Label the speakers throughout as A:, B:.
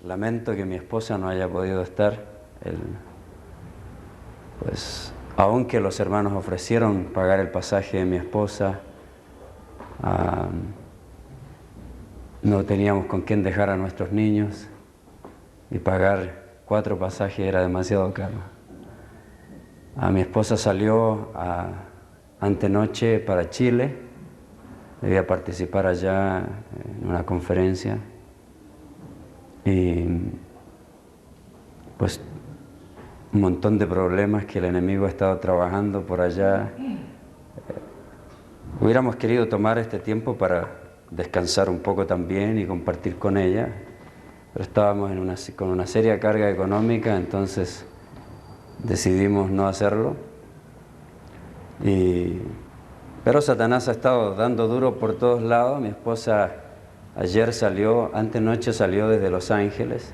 A: lamento que mi esposa no haya podido estar. Pues, aunque los hermanos ofrecieron pagar el pasaje de mi esposa, no teníamos con quién dejar a nuestros niños y pagar 4 pasajes era demasiado caro. Mi esposa salió antenoche para Chile, debía participar allá en una conferencia y pues un montón de problemas que el enemigo ha estado trabajando por allá. Hubiéramos querido tomar este tiempo para descansar un poco también y compartir con ella, pero estábamos con una seria carga económica, entonces decidimos no hacerlo. Pero Satanás ha estado dando duro por todos lados. Mi esposa antenoche salió desde Los Ángeles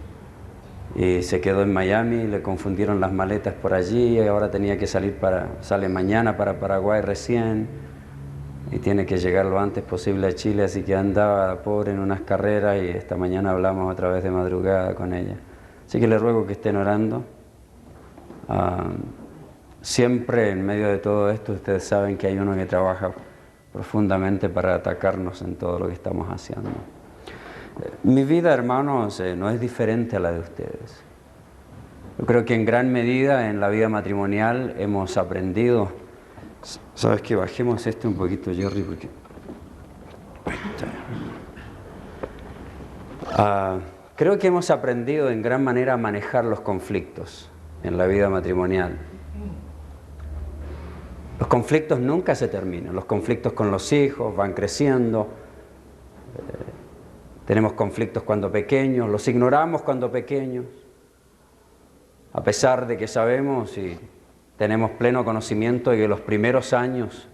A: y se quedó en Miami, le confundieron las maletas por allí y ahora tenía que sale mañana para Paraguay recién y tiene que llegar lo antes posible a Chile, así que andaba pobre en unas carreras y esta mañana hablamos otra vez de madrugada con ella. Así que le ruego que estén orando. Siempre en medio de todo esto ustedes saben que hay uno que trabaja profundamente para atacarnos en todo lo que estamos haciendo. Mi vida, hermanos, no es diferente a la de ustedes. Yo creo que en gran medida en la vida matrimonial hemos aprendido. ¿Sabes qué? Bajemos un poquito, Jerry, porque creo que hemos aprendido en gran manera a manejar los conflictos en la vida matrimonial. Los conflictos nunca se terminan. Los conflictos con los hijos van creciendo. Tenemos conflictos cuando pequeños, los ignoramos cuando pequeños. A pesar de que sabemos y tenemos pleno conocimiento de que los primeros años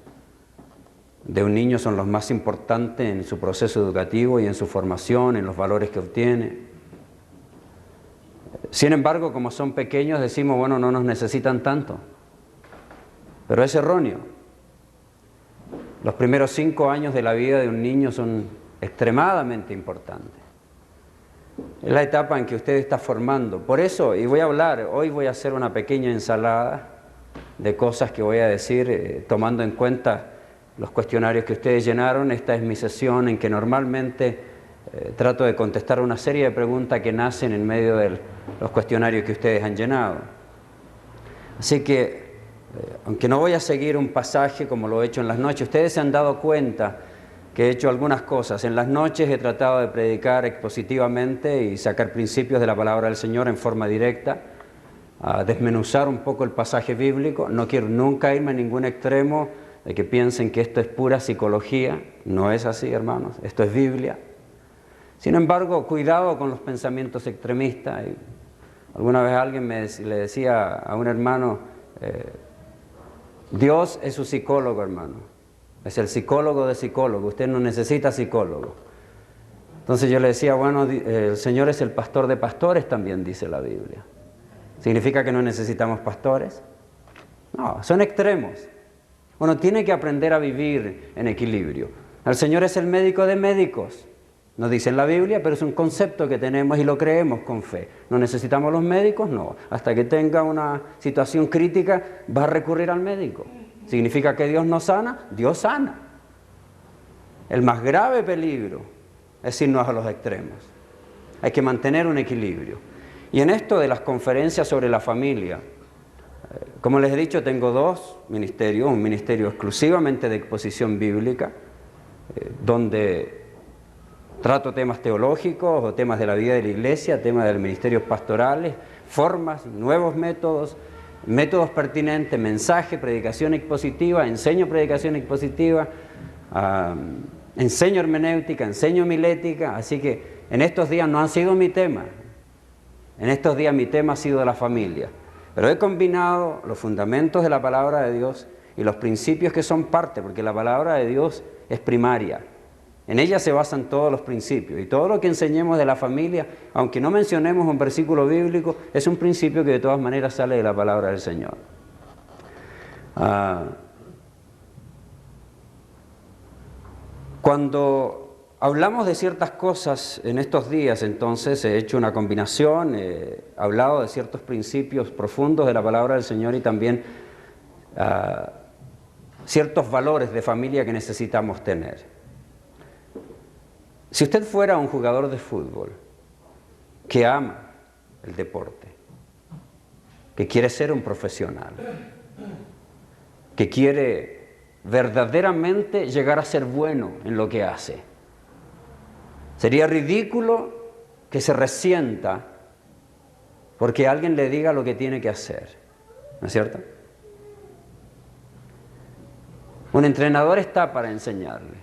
A: de un niño son los más importantes en su proceso educativo y en su formación, en los valores que obtiene. Sin embargo, como son pequeños, decimos, bueno, no nos necesitan tanto. Pero es erróneo. Los primeros 5 años de la vida de un niño son extremadamente importantes. Es la etapa en que usted está formando. Por eso, hoy voy a hacer una pequeña ensalada de cosas que voy a decir, tomando en cuenta los cuestionarios que ustedes llenaron. Esta es mi sesión en que normalmente trato de contestar una serie de preguntas que nacen en medio de los cuestionarios que ustedes han llenado. Así que, aunque no voy a seguir un pasaje como lo he hecho en las noches, ustedes se han dado cuenta que he hecho algunas cosas. En las noches he tratado de predicar expositivamente y sacar principios de la palabra del Señor en forma directa, a desmenuzar un poco el pasaje bíblico. No quiero nunca irme a ningún extremo de que piensen que esto es pura psicología. No es así, hermanos. Esto es Biblia. Sin embargo, cuidado con los pensamientos extremistas. Alguna vez alguien le decía a un hermano, Dios es su psicólogo, hermano. Es el psicólogo de psicólogo. Usted no necesita psicólogo. Entonces yo le decía, bueno, el Señor es el pastor de pastores, también dice la Biblia. ¿Significa que no necesitamos pastores? No, son extremos. Uno tiene que aprender a vivir en equilibrio. El Señor es el médico de médicos. No dice en la Biblia, pero es un concepto que tenemos y lo creemos con fe. ¿No necesitamos los médicos? No. Hasta que tenga una situación crítica, va a recurrir al médico. ¿Significa que Dios no sana? Dios sana. El más grave peligro es irnos a los extremos. Hay que mantener un equilibrio. Y en esto de las conferencias sobre la familia, como les he dicho, tengo 2 ministerios. Un ministerio exclusivamente de exposición bíblica, donde trato temas teológicos o temas de la vida de la iglesia, temas de los ministerios pastorales, formas, nuevos métodos pertinentes, mensaje, predicación expositiva, enseño predicación expositiva, enseño hermenéutica, enseño homilética. Así que en estos días no han sido mi tema. En estos días mi tema ha sido la familia. Pero he combinado los fundamentos de la palabra de Dios y los principios que son parte, porque la palabra de Dios es primaria. En ella se basan todos los principios. Y todo lo que enseñemos de la familia, aunque no mencionemos un versículo bíblico, es un principio que de todas maneras sale de la palabra del Señor. Cuando hablamos de ciertas cosas en estos días, entonces he hecho una combinación, he hablado de ciertos principios profundos de la palabra del Señor y también ciertos valores de familia que necesitamos tener. Si usted fuera un jugador de fútbol que ama el deporte, que quiere ser un profesional, que quiere verdaderamente llegar a ser bueno en lo que hace, sería ridículo que se resienta porque alguien le diga lo que tiene que hacer, ¿no es cierto? Un entrenador está para enseñarle,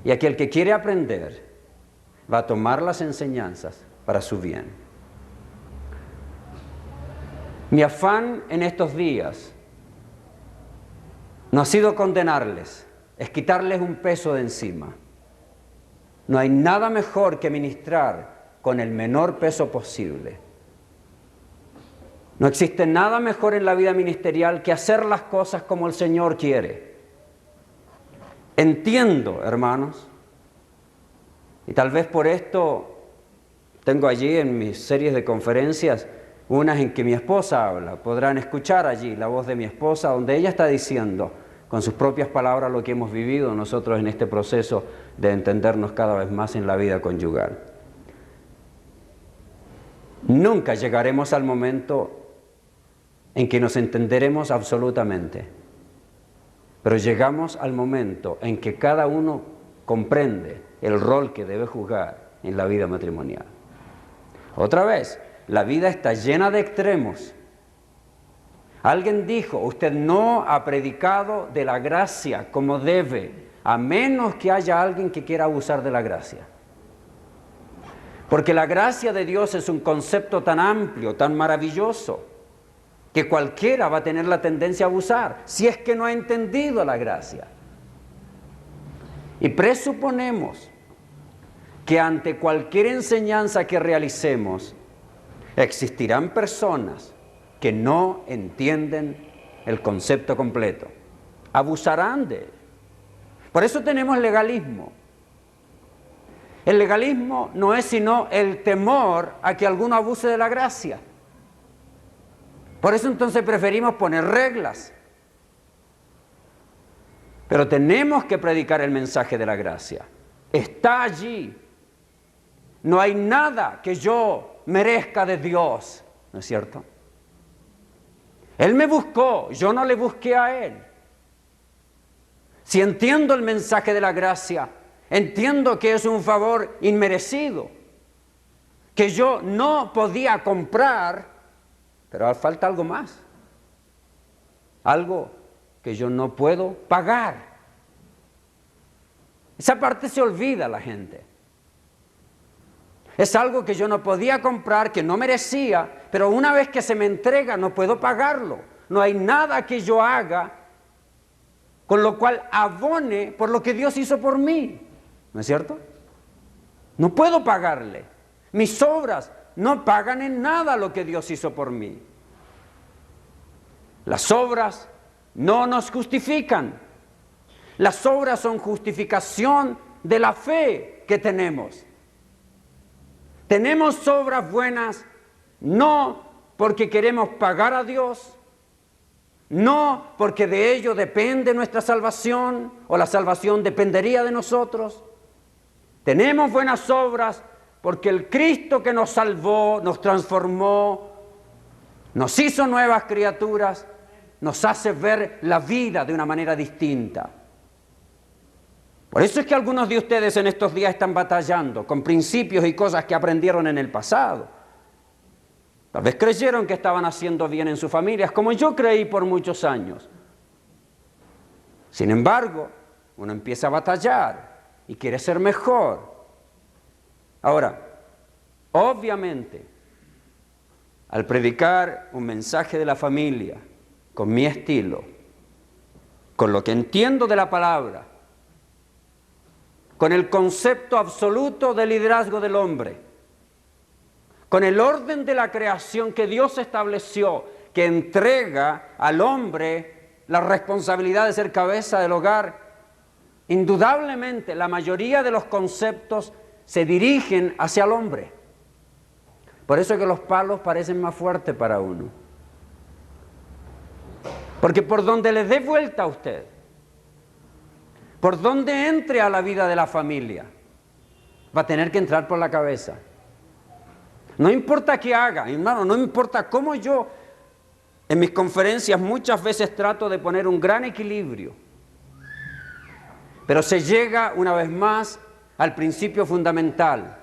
A: y aquel que quiere aprender va a tomar las enseñanzas para su bien. Mi afán en estos días no ha sido condenarles, es quitarles un peso de encima. No hay nada mejor que ministrar con el menor peso posible. No existe nada mejor en la vida ministerial que hacer las cosas como el Señor quiere. Entiendo, hermanos, y tal vez por esto tengo allí en mis series de conferencias unas en que mi esposa habla. Podrán escuchar allí la voz de mi esposa donde ella está diciendo con sus propias palabras lo que hemos vivido nosotros en este proceso de entendernos cada vez más en la vida conyugal. Nunca llegaremos al momento en que nos entenderemos absolutamente, pero llegamos al momento en que cada uno comprende el rol que debe jugar en la vida matrimonial. Otra vez, la vida está llena de extremos. Alguien dijo, usted no ha predicado de la gracia como debe, a menos que haya alguien que quiera abusar de la gracia. Porque la gracia de Dios es un concepto tan amplio, tan maravilloso, que cualquiera va a tener la tendencia a abusar, si es que no ha entendido la gracia. Y presuponemos que ante cualquier enseñanza que realicemos, existirán personas que no entienden el concepto completo. Abusarán de él. Por eso tenemos legalismo. El legalismo no es sino el temor a que alguno abuse de la gracia. Por eso entonces preferimos poner reglas. Pero tenemos que predicar el mensaje de la gracia. Está allí. No hay nada que yo merezca de Dios, ¿no es cierto? Él me buscó, yo no le busqué a Él. Si entiendo el mensaje de la gracia, entiendo que es un favor inmerecido, que yo no podía comprar, pero falta algo más. Algo que yo no puedo pagar. Esa parte se olvida la gente. Es algo que yo no podía comprar, que no merecía, pero una vez que se me entrega no puedo pagarlo. No hay nada que yo haga con lo cual abone por lo que Dios hizo por mí. ¿No es cierto? No puedo pagarle. Mis obras no pagan en nada lo que Dios hizo por mí. Las obras no nos justifican. Las obras son justificación de la fe que tenemos. Tenemos obras buenas no porque queremos pagar a Dios, no porque de ello depende nuestra salvación o la salvación dependería de nosotros. Tenemos buenas obras porque el Cristo que nos salvó, nos transformó, nos hizo nuevas criaturas, nos hace ver la vida de una manera distinta. Por eso es que algunos de ustedes en estos días están batallando con principios y cosas que aprendieron en el pasado. Tal vez creyeron que estaban haciendo bien en sus familias, como yo creí por muchos años. Sin embargo, uno empieza a batallar y quiere ser mejor. Ahora, obviamente, al predicar un mensaje de la familia, con mi estilo, con lo que entiendo de la palabra, con el concepto absoluto del liderazgo del hombre, con el orden de la creación que Dios estableció, que entrega al hombre la responsabilidad de ser cabeza del hogar, indudablemente la mayoría de los conceptos se dirigen hacia el hombre. Por eso es que los palos parecen más fuertes para uno. Porque por donde le dé vuelta a usted, por donde entre a la vida de la familia, va a tener que entrar por la cabeza. No importa qué haga, hermano, no importa cómo yo, en mis conferencias muchas veces trato de poner un gran equilibrio. Pero se llega una vez más al principio fundamental.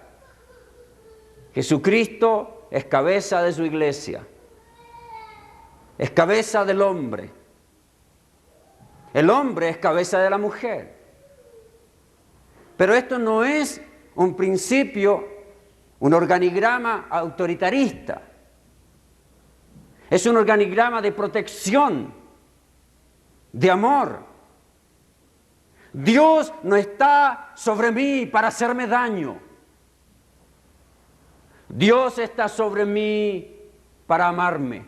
A: Jesucristo es cabeza de su iglesia. Es cabeza del hombre. El hombre es cabeza de la mujer. Pero esto no es un principio, un organigrama autoritarista. Es un organigrama de protección, de amor. Dios no está sobre mí para hacerme daño. Dios está sobre mí para amarme.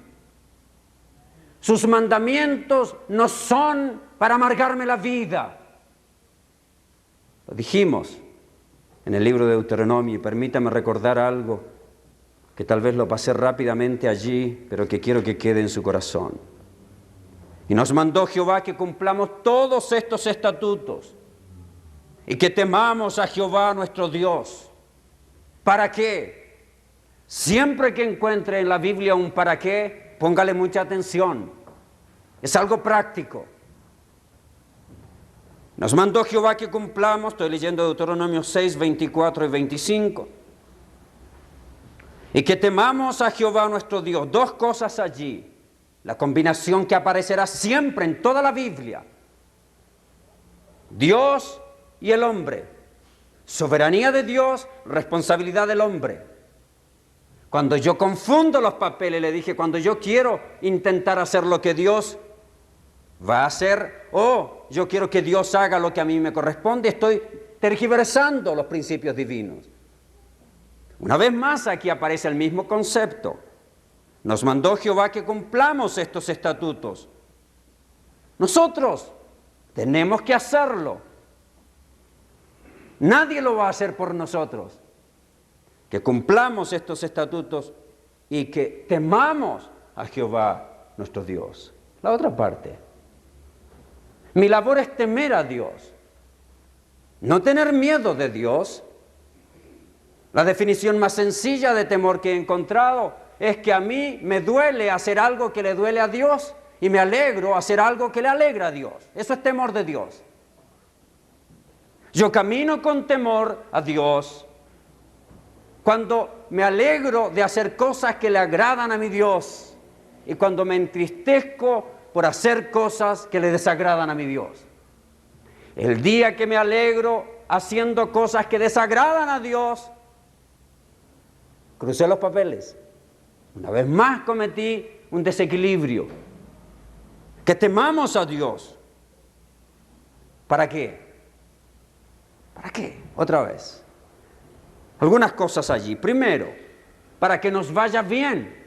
A: Sus mandamientos no son para amargarme la vida. Lo dijimos en el libro de Deuteronomio, y permítame recordar algo que tal vez lo pasé rápidamente allí, pero que quiero que quede en su corazón. Y nos mandó Jehová que cumplamos todos estos estatutos y que temamos a Jehová nuestro Dios. ¿Para qué? Siempre que encuentre en la Biblia un para qué, póngale mucha atención. Es algo práctico. Nos mandó Jehová que cumplamos, estoy leyendo Deuteronomio 6, 24 y 25, y que temamos a Jehová nuestro Dios. Dos cosas allí, la combinación que aparecerá siempre en toda la Biblia. Dios y el hombre. Soberanía de Dios, responsabilidad del hombre. Cuando yo confundo los papeles, le dije, cuando yo quiero intentar hacer lo que Dios va a hacer, o yo quiero que Dios haga lo que a mí me corresponde, estoy tergiversando los principios divinos. Una vez más aquí aparece el mismo concepto. Nos mandó Jehová que cumplamos estos estatutos. Nosotros tenemos que hacerlo. Nadie lo va a hacer por nosotros. Que cumplamos estos estatutos y que temamos a Jehová nuestro Dios. La otra parte. Mi labor es temer a Dios. No tener miedo de Dios. La definición más sencilla de temor que he encontrado es que a mí me duele hacer algo que le duele a Dios y me alegro hacer algo que le alegra a Dios. Eso es temor de Dios. Yo camino con temor a Dios cuando me alegro de hacer cosas que le agradan a mi Dios y cuando me entristezco por hacer cosas que le desagradan a mi Dios. El día que me alegro haciendo cosas que desagradan a Dios, crucé los papeles. Una vez más cometí un desequilibrio. Que temamos a Dios. ¿Para qué? ¿Para qué? Otra vez. Algunas cosas allí. Primero, para que nos vaya bien.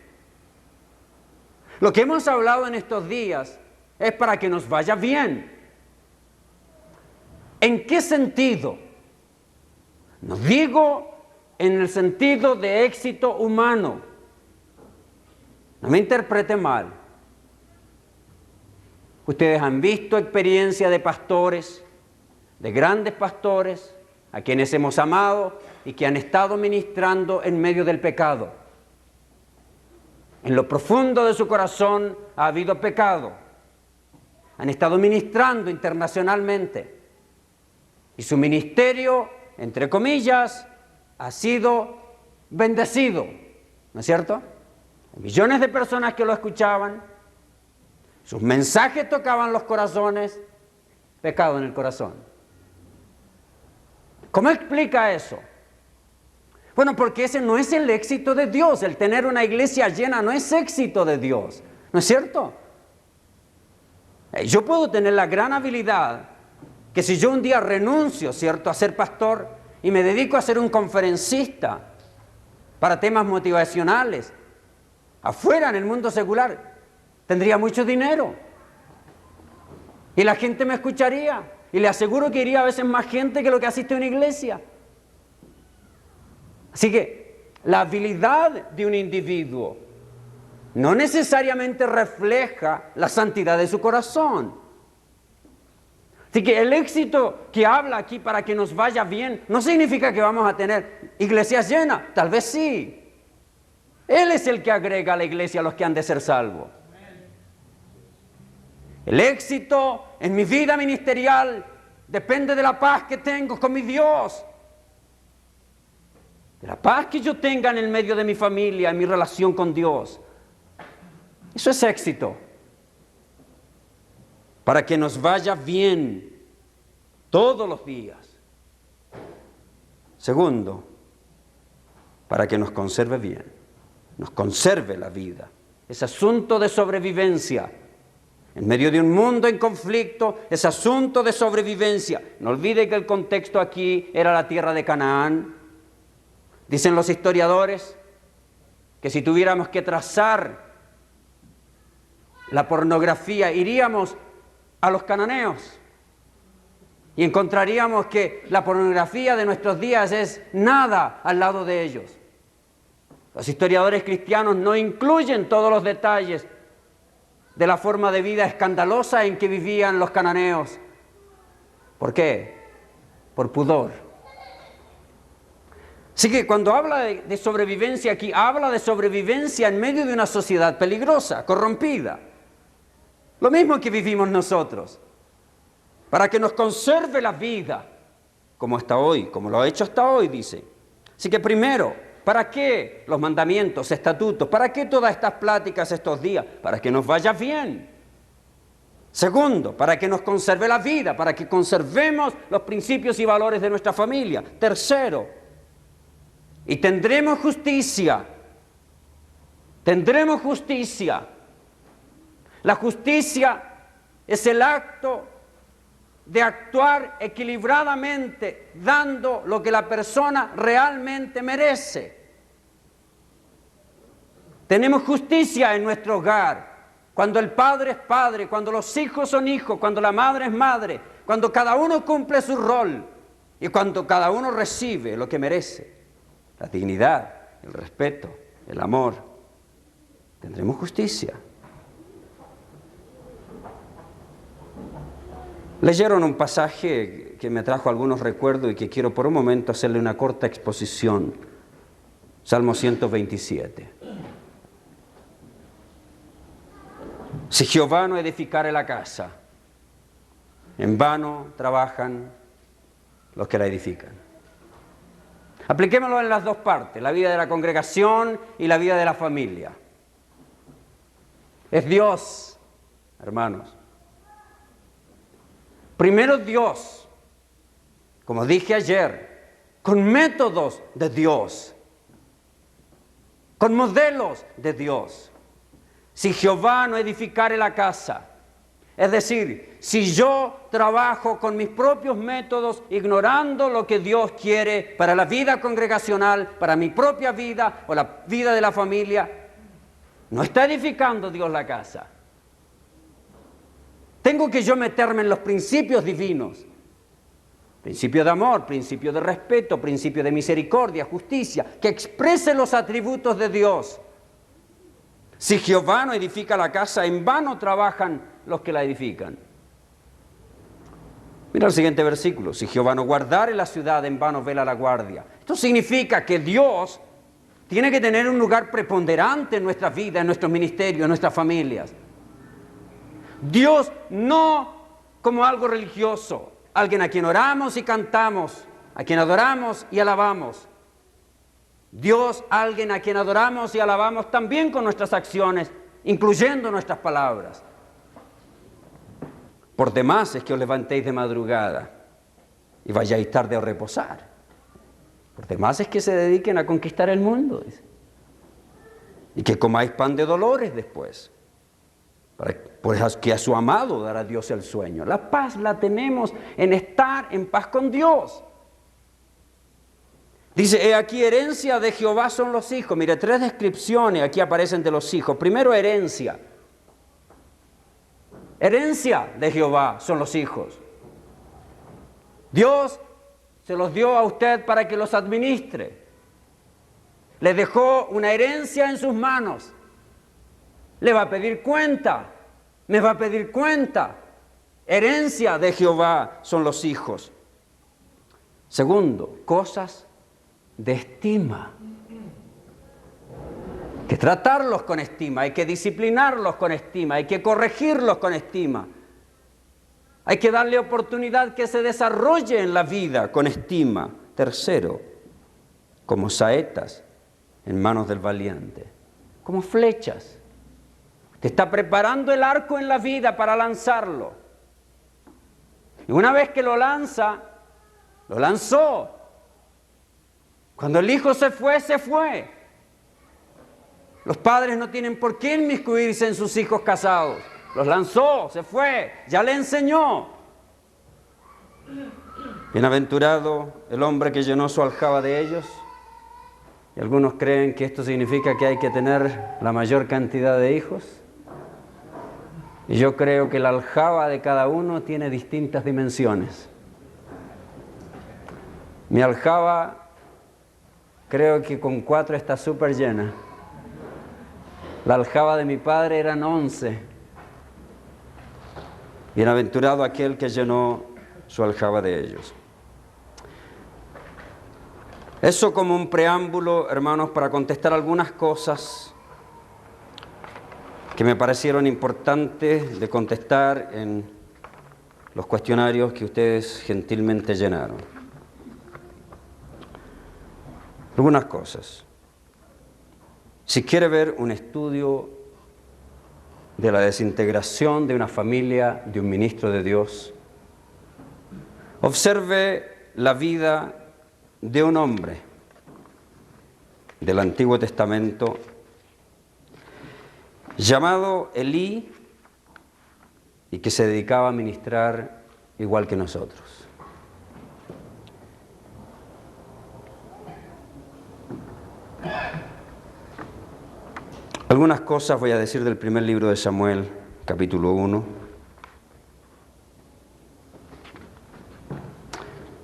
A: Lo que hemos hablado en estos días es para que nos vaya bien. ¿En qué sentido? No digo en el sentido de éxito humano. No me interprete mal. Ustedes han visto experiencia de pastores, de grandes pastores, a quienes hemos amado y que han estado ministrando en medio del pecado. En lo profundo de su corazón ha habido pecado. Han estado ministrando internacionalmente. Y su ministerio, entre comillas, ha sido bendecido. ¿No es cierto? Millones de personas que lo escuchaban. Sus mensajes tocaban los corazones. Pecado en el corazón. ¿Cómo explica eso? Bueno, porque ese no es el éxito de Dios. El tener una iglesia llena no es éxito de Dios. ¿No es cierto? Yo puedo tener la gran habilidad que si yo un día renuncio, ¿cierto?, a ser pastor y me dedico a ser un conferencista para temas motivacionales, afuera en el mundo secular, tendría mucho dinero. Y la gente me escucharía. Y le aseguro que iría a veces más gente que lo que asiste a una iglesia. Así que la habilidad de un individuo no necesariamente refleja la santidad de su corazón. Así que el éxito que habla aquí para que nos vaya bien no significa que vamos a tener iglesias llenas, tal vez sí. Él es el que agrega a la iglesia a los que han de ser salvos. El éxito en mi vida ministerial depende de la paz que tengo con mi Dios, de la paz que yo tenga en el medio de mi familia, en mi relación con Dios. Eso es éxito. Para que nos vaya bien todos los días. Segundo, para que nos conserve bien, nos conserve la vida. Es asunto de sobrevivencia. En medio de un mundo en conflicto, es asunto de sobrevivencia. No olvide que el contexto aquí era la tierra de Canaán. Dicen los historiadores que si tuviéramos que trazar la pornografía, iríamos a los cananeos y encontraríamos que la pornografía de nuestros días es nada al lado de ellos. Los historiadores cristianos no incluyen todos los detalles de la forma de vida escandalosa en que vivían los cananeos. ¿Por qué? Por pudor. Así que cuando habla de sobrevivencia aquí, habla de sobrevivencia en medio de una sociedad peligrosa, corrompida. Lo mismo que vivimos nosotros. Para que nos conserve la vida, como hasta hoy, como lo ha hecho hasta hoy, dice. Así que primero, ¿para qué los mandamientos, estatutos? ¿Para qué todas estas pláticas estos días? Para que nos vaya bien. Segundo, para que nos conserve la vida, para que conservemos los principios y valores de nuestra familia. Tercero, y tendremos justicia. Tendremos justicia. La justicia es el acto de actuar equilibradamente, dando lo que la persona realmente merece. Tenemos justicia en nuestro hogar, cuando el padre es padre, cuando los hijos son hijos, cuando la madre es madre, cuando cada uno cumple su rol y cuando cada uno recibe lo que merece, la dignidad, el respeto, el amor. Tendremos justicia. Leyeron un pasaje que me trajo algunos recuerdos y que quiero por un momento hacerle una corta exposición. Salmo 127. Si Jehová no edificare la casa, en vano trabajan los que la edifican. Apliquémoslo en las dos partes, la vida de la congregación y la vida de la familia. Es Dios, hermanos. Primero Dios, como dije ayer, con métodos de Dios, con modelos de Dios. Si Jehová no edificare la casa, es decir, si yo trabajo con mis propios métodos, ignorando lo que Dios quiere para la vida congregacional, para mi propia vida o la vida de la familia, no está edificando Dios la casa. Tengo que yo meterme en los principios divinos. Principio de amor, principio de respeto, principio de misericordia, justicia, que exprese los atributos de Dios. Si Jehová no edifica la casa, en vano trabajan los que la edifican. Mira el siguiente versículo. Si Jehová no guardare la ciudad, en vano vela la guardia. Esto significa que Dios tiene que tener un lugar preponderante en nuestra vida, en nuestros ministerios, en nuestras familias. Dios no como algo religioso, alguien a quien oramos y cantamos, a quien adoramos y alabamos. Dios, alguien a quien adoramos y alabamos también con nuestras acciones, incluyendo nuestras palabras. Por demás es que os levantéis de madrugada y vayáis tarde a reposar. Por demás es que se dediquen a conquistar el mundo, dice. Y que comáis pan de dolores después. Pues que a su amado dará Dios el sueño. La paz la tenemos en estar en paz con Dios. Dice, he aquí herencia de Jehová son los hijos. Mire, 3 descripciones aquí aparecen de los hijos. Primero, herencia. Herencia de Jehová son los hijos. Dios se los dio a usted para que los administre. Le dejó una herencia en sus manos. Le va a pedir cuenta. Me va a pedir cuenta. Herencia de Jehová son los hijos. Segundo, cosas de estima. Hay que tratarlos con estima, hay que disciplinarlos con estima, hay que corregirlos con estima. Hay que darle oportunidad que se desarrolle en la vida con estima. Tercero, como saetas en manos del valiente, como flechas. Te está preparando el arco en la vida para lanzarlo. Y una vez que lo lanza, lo lanzó. Cuando el hijo se fue, se fue. Los padres no tienen por qué inmiscuirse en sus hijos casados. Los lanzó, se fue, ya le enseñó. Bienaventurado el hombre que llenó su aljaba de ellos. Y algunos creen que esto significa que hay que tener la mayor cantidad de hijos. Y yo creo que la aljaba de cada uno tiene distintas dimensiones. Mi aljaba creo que con 4 está súper llena. La aljaba de mi padre eran 11. Bienaventurado aquel que llenó su aljaba de ellos. Eso como un preámbulo, hermanos, para contestar algunas cosas que me parecieron importantes de contestar en los cuestionarios que ustedes gentilmente llenaron. Algunas cosas. Si quiere ver un estudio de la desintegración de una familia, de un ministro de Dios, observe la vida de un hombre del Antiguo Testamento llamado Elí y que se dedicaba a ministrar igual que nosotros. Algunas cosas voy a decir del primer libro de Samuel, capítulo 1.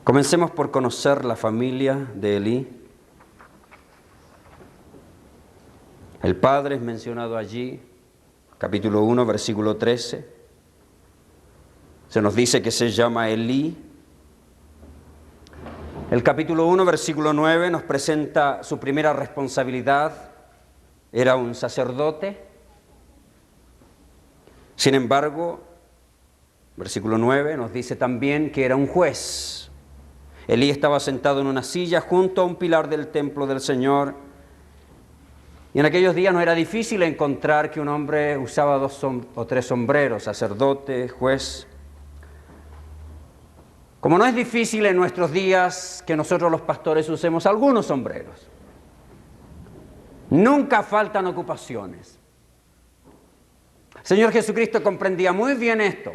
A: Comencemos por conocer la familia de Elí. El padre es mencionado allí, capítulo 1, versículo 13. Se nos dice que se llama Elí. El capítulo 1, versículo 9 nos presenta su primera responsabilidad. Era un sacerdote. Sin embargo, versículo 9 nos dice también que era un juez. Elí estaba sentado en una silla junto a un pilar del templo del Señor. Y en aquellos días no era difícil encontrar que un hombre usaba 2 o 3 sombreros, sacerdote, juez. Como no es difícil en nuestros días que nosotros los pastores usemos algunos sombreros. Nunca faltan ocupaciones. El Señor Jesucristo comprendía muy bien esto.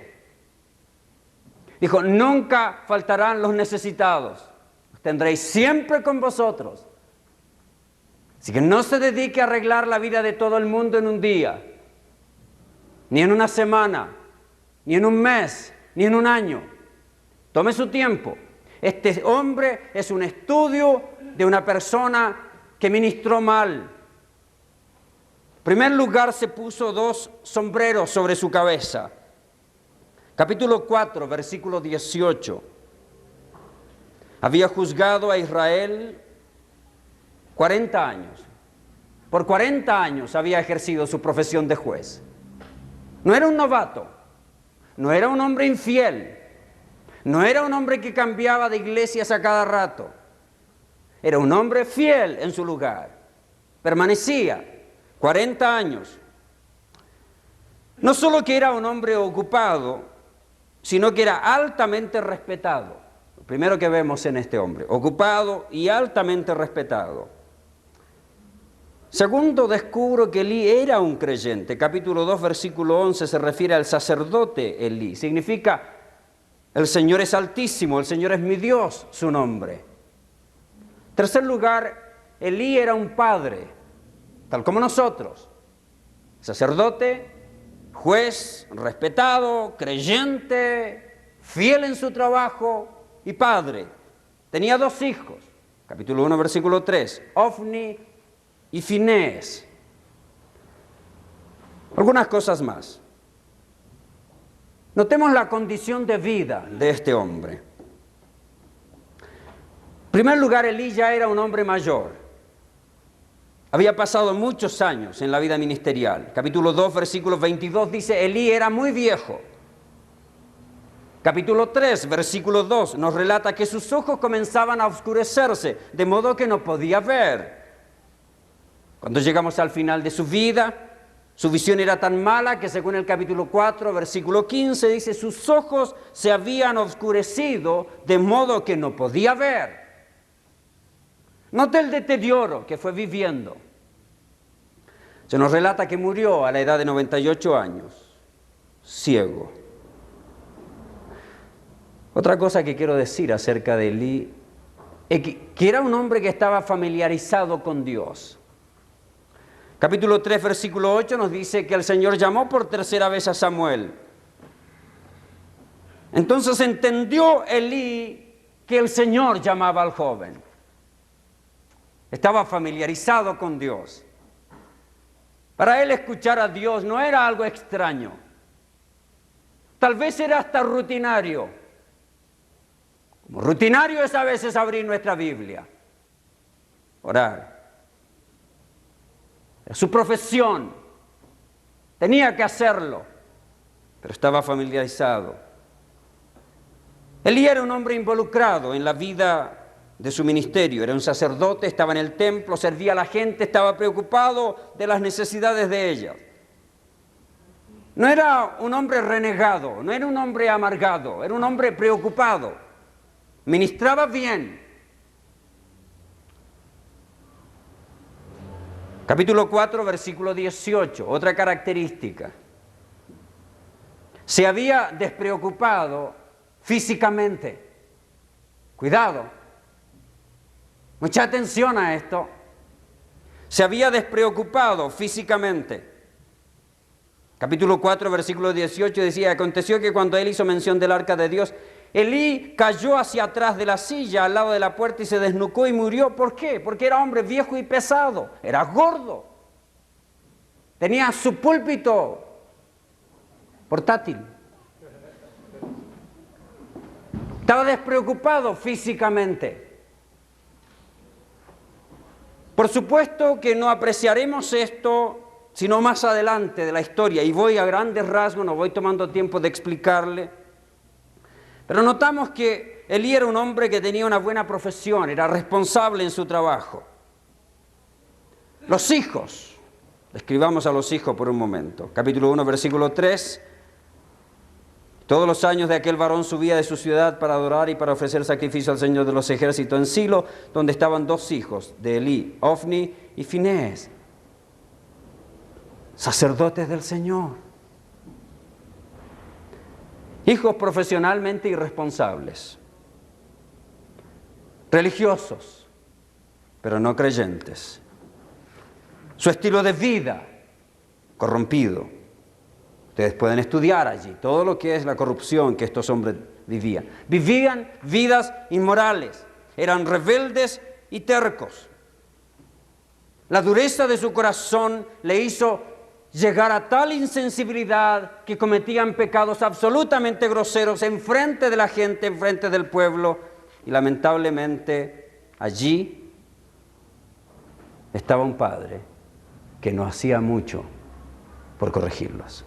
A: Dijo, nunca faltarán los necesitados. Los tendréis siempre con vosotros. Así que no se dedique a arreglar la vida de todo el mundo en un día, ni en una semana, ni en un mes, ni en un año. Tome su tiempo. Este hombre es un estudio de una persona que ministró mal. En primer lugar, se puso 2 sombreros sobre su cabeza. Capítulo 4, versículo 18. Había juzgado a Israel 40 años. Por 40 años había ejercido su profesión de juez. No era un novato, no era un hombre infiel, no era un hombre que cambiaba de iglesias a cada rato. Era un hombre fiel en su lugar. Permanecía 40 años. No solo que era un hombre ocupado, sino que era altamente respetado. Lo primero que vemos en este hombre, ocupado y altamente respetado. Segundo, descubro que Elí era un creyente. Capítulo 2, versículo 11 se refiere al sacerdote Elí. Significa, el Señor es altísimo, el Señor es mi Dios, su nombre. Tercer lugar, Elí era un padre, tal como nosotros. Sacerdote, juez, respetado, creyente, fiel en su trabajo, y padre. Tenía 2 hijos, capítulo 1, versículo 3, Ofni y Finés. Algunas cosas más. Notemos la condición de vida de este hombre. En primer lugar, Elí ya era un hombre mayor. Había pasado muchos años en la vida ministerial. Capítulo 2, versículo 22 dice, Elí era muy viejo. Capítulo 3, versículo 2 nos relata que sus ojos comenzaban a oscurecerse, de modo que no podía ver. Cuando llegamos al final de su vida, su visión era tan mala que según el capítulo 4, versículo 15, dice, sus ojos se habían oscurecido de modo que no podía ver. Note el deterioro que fue viviendo. Se nos relata que murió a la edad de 98 años, ciego. Otra cosa que quiero decir acerca de Elí es que era un hombre que estaba familiarizado con Dios. Capítulo 3, versículo 8 nos dice que el Señor llamó por 3ª vez a Samuel. Entonces entendió Elí que el Señor llamaba al joven. Estaba familiarizado con Dios. Para él escuchar a Dios no era algo extraño. Tal vez era hasta rutinario. Como rutinario es a veces abrir nuestra Biblia, orar. Su profesión, tenía que hacerlo, pero estaba familiarizado. Elí era un hombre involucrado en la vida de su ministerio, era un sacerdote, estaba en el templo, servía a la gente, estaba preocupado de las necesidades de ella. No era un hombre renegado, no era un hombre amargado, era un hombre preocupado, ministraba bien. Capítulo 4, versículo 18, otra característica. Se había despreocupado físicamente. Cuidado, mucha atención a esto. Se había despreocupado físicamente. Capítulo 4, versículo 18 decía, aconteció que cuando él hizo mención del arca de Dios, Elí cayó hacia atrás de la silla al lado de la puerta y se desnucó y murió. ¿Por qué? Porque era hombre viejo y pesado, era gordo. Tenía su púlpito portátil. Estaba despreocupado físicamente. Por supuesto que no apreciaremos esto sino más adelante de la historia, y voy a grandes rasgos, no voy tomando tiempo de explicarle. Pero notamos que Elí era un hombre que tenía una buena profesión, era responsable en su trabajo. Los hijos, escribamos a los hijos por un momento. Capítulo 1, versículo 3. Todos los años de aquel varón subía de su ciudad para adorar y para ofrecer sacrificio al Señor de los ejércitos en Silo, donde estaban 2 hijos de Elí, Ofni y Finés, sacerdotes del Señor. Hijos profesionalmente irresponsables, religiosos, pero no creyentes. Su estilo de vida, corrompido. Ustedes pueden estudiar allí todo lo que es la corrupción que estos hombres vivían. Vivían vidas inmorales, eran rebeldes y tercos. La dureza de su corazón le hizo llegar a tal insensibilidad que cometían pecados absolutamente groseros en frente de la gente, en frente del pueblo, y lamentablemente allí estaba un padre que no hacía mucho por corregirlos.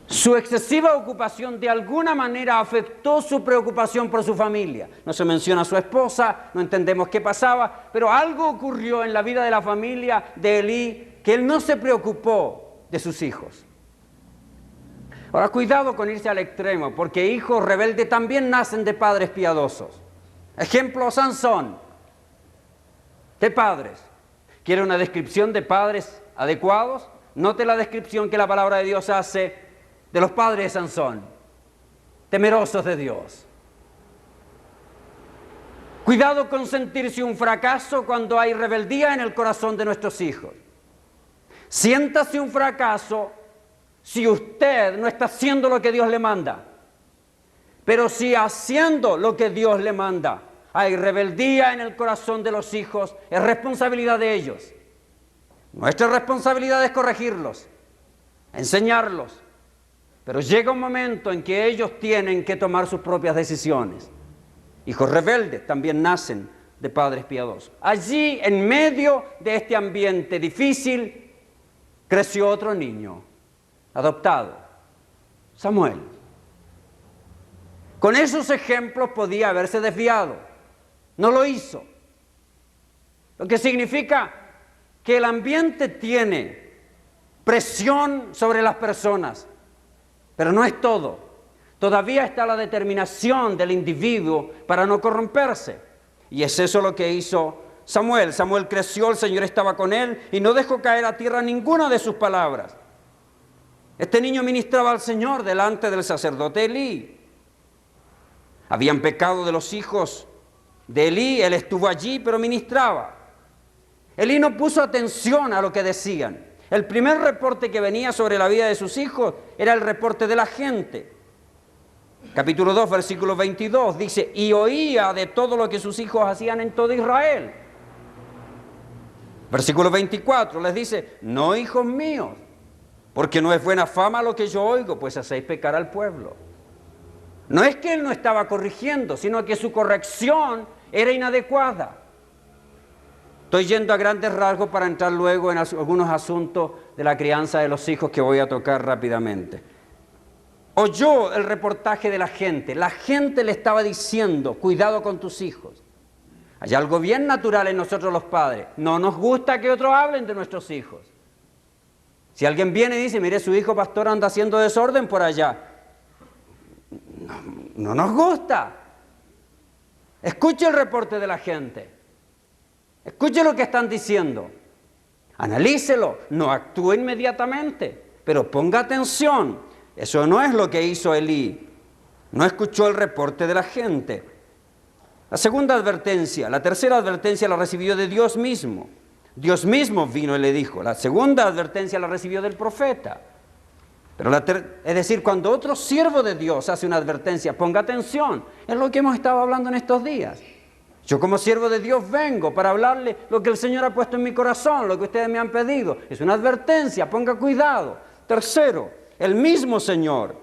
A: Su excesiva ocupación de alguna manera afectó su preocupación por su familia. No se menciona a su esposa, no entendemos qué pasaba, pero algo ocurrió en la vida de la familia de Elí que él no se preocupó de sus hijos. Ahora, cuidado con irse al extremo, porque hijos rebeldes también nacen de padres piadosos. Ejemplo, Sansón. ¿Qué padres? ¿Quiere una descripción de padres adecuados? Note la descripción que la palabra de Dios hace de los padres de Sansón. Temerosos de Dios. Cuidado con sentirse un fracaso cuando hay rebeldía en el corazón de nuestros hijos. Siéntase un fracaso si usted no está haciendo lo que Dios le manda. Pero si haciendo lo que Dios le manda, hay rebeldía en el corazón de los hijos, es responsabilidad de ellos. Nuestra responsabilidad es corregirlos, enseñarlos. Pero llega un momento en que ellos tienen que tomar sus propias decisiones. Hijos rebeldes también nacen de padres piadosos. Allí, en medio de este ambiente difícil, creció otro niño, adoptado, Samuel. Con esos ejemplos podía haberse desviado. No lo hizo. Lo que significa que el ambiente tiene presión sobre las personas, pero no es todo. Todavía está la determinación del individuo para no corromperse. Y es eso lo que hizo Samuel. Samuel creció, el Señor estaba con él y no dejó caer a tierra ninguna de sus palabras. Este niño ministraba al Señor delante del sacerdote Elí. Habían pecado de los hijos de Elí, él estuvo allí, pero ministraba. Elí no puso atención a lo que decían. El primer reporte que venía sobre la vida de sus hijos era el reporte de la gente. Capítulo 2, versículo 22, dice, y oía de todo lo que sus hijos hacían en todo Israel. Versículo 24 les dice, no, hijos míos, porque no es buena fama lo que yo oigo, pues hacéis pecar al pueblo. No es que él no estaba corrigiendo, sino que su corrección era inadecuada. Estoy yendo a grandes rasgos para entrar luego en algunos asuntos de la crianza de los hijos que voy a tocar rápidamente. Oyó el reportaje de la gente. La gente le estaba diciendo, cuidado con tus hijos. Hay algo bien natural en nosotros los padres. No nos gusta que otros hablen de nuestros hijos. Si alguien viene y dice, mire, su hijo pastor anda haciendo desorden por allá. No nos gusta. Escuche el reporte de la gente. Escuche lo que están diciendo. Analícelo. No actúe inmediatamente, pero ponga atención. Eso no es lo que hizo Elí. No escuchó el reporte de la gente. La segunda advertencia, la tercera advertencia la recibió de Dios mismo. Dios mismo vino y le dijo. La segunda advertencia la recibió del profeta. Pero es decir, cuando otro siervo de Dios hace una advertencia, ponga atención. Es lo que hemos estado hablando en estos días. Yo como siervo de Dios vengo para hablarle lo que el Señor ha puesto en mi corazón, lo que ustedes me han pedido. Es una advertencia, ponga cuidado. Tercero, el mismo Señor.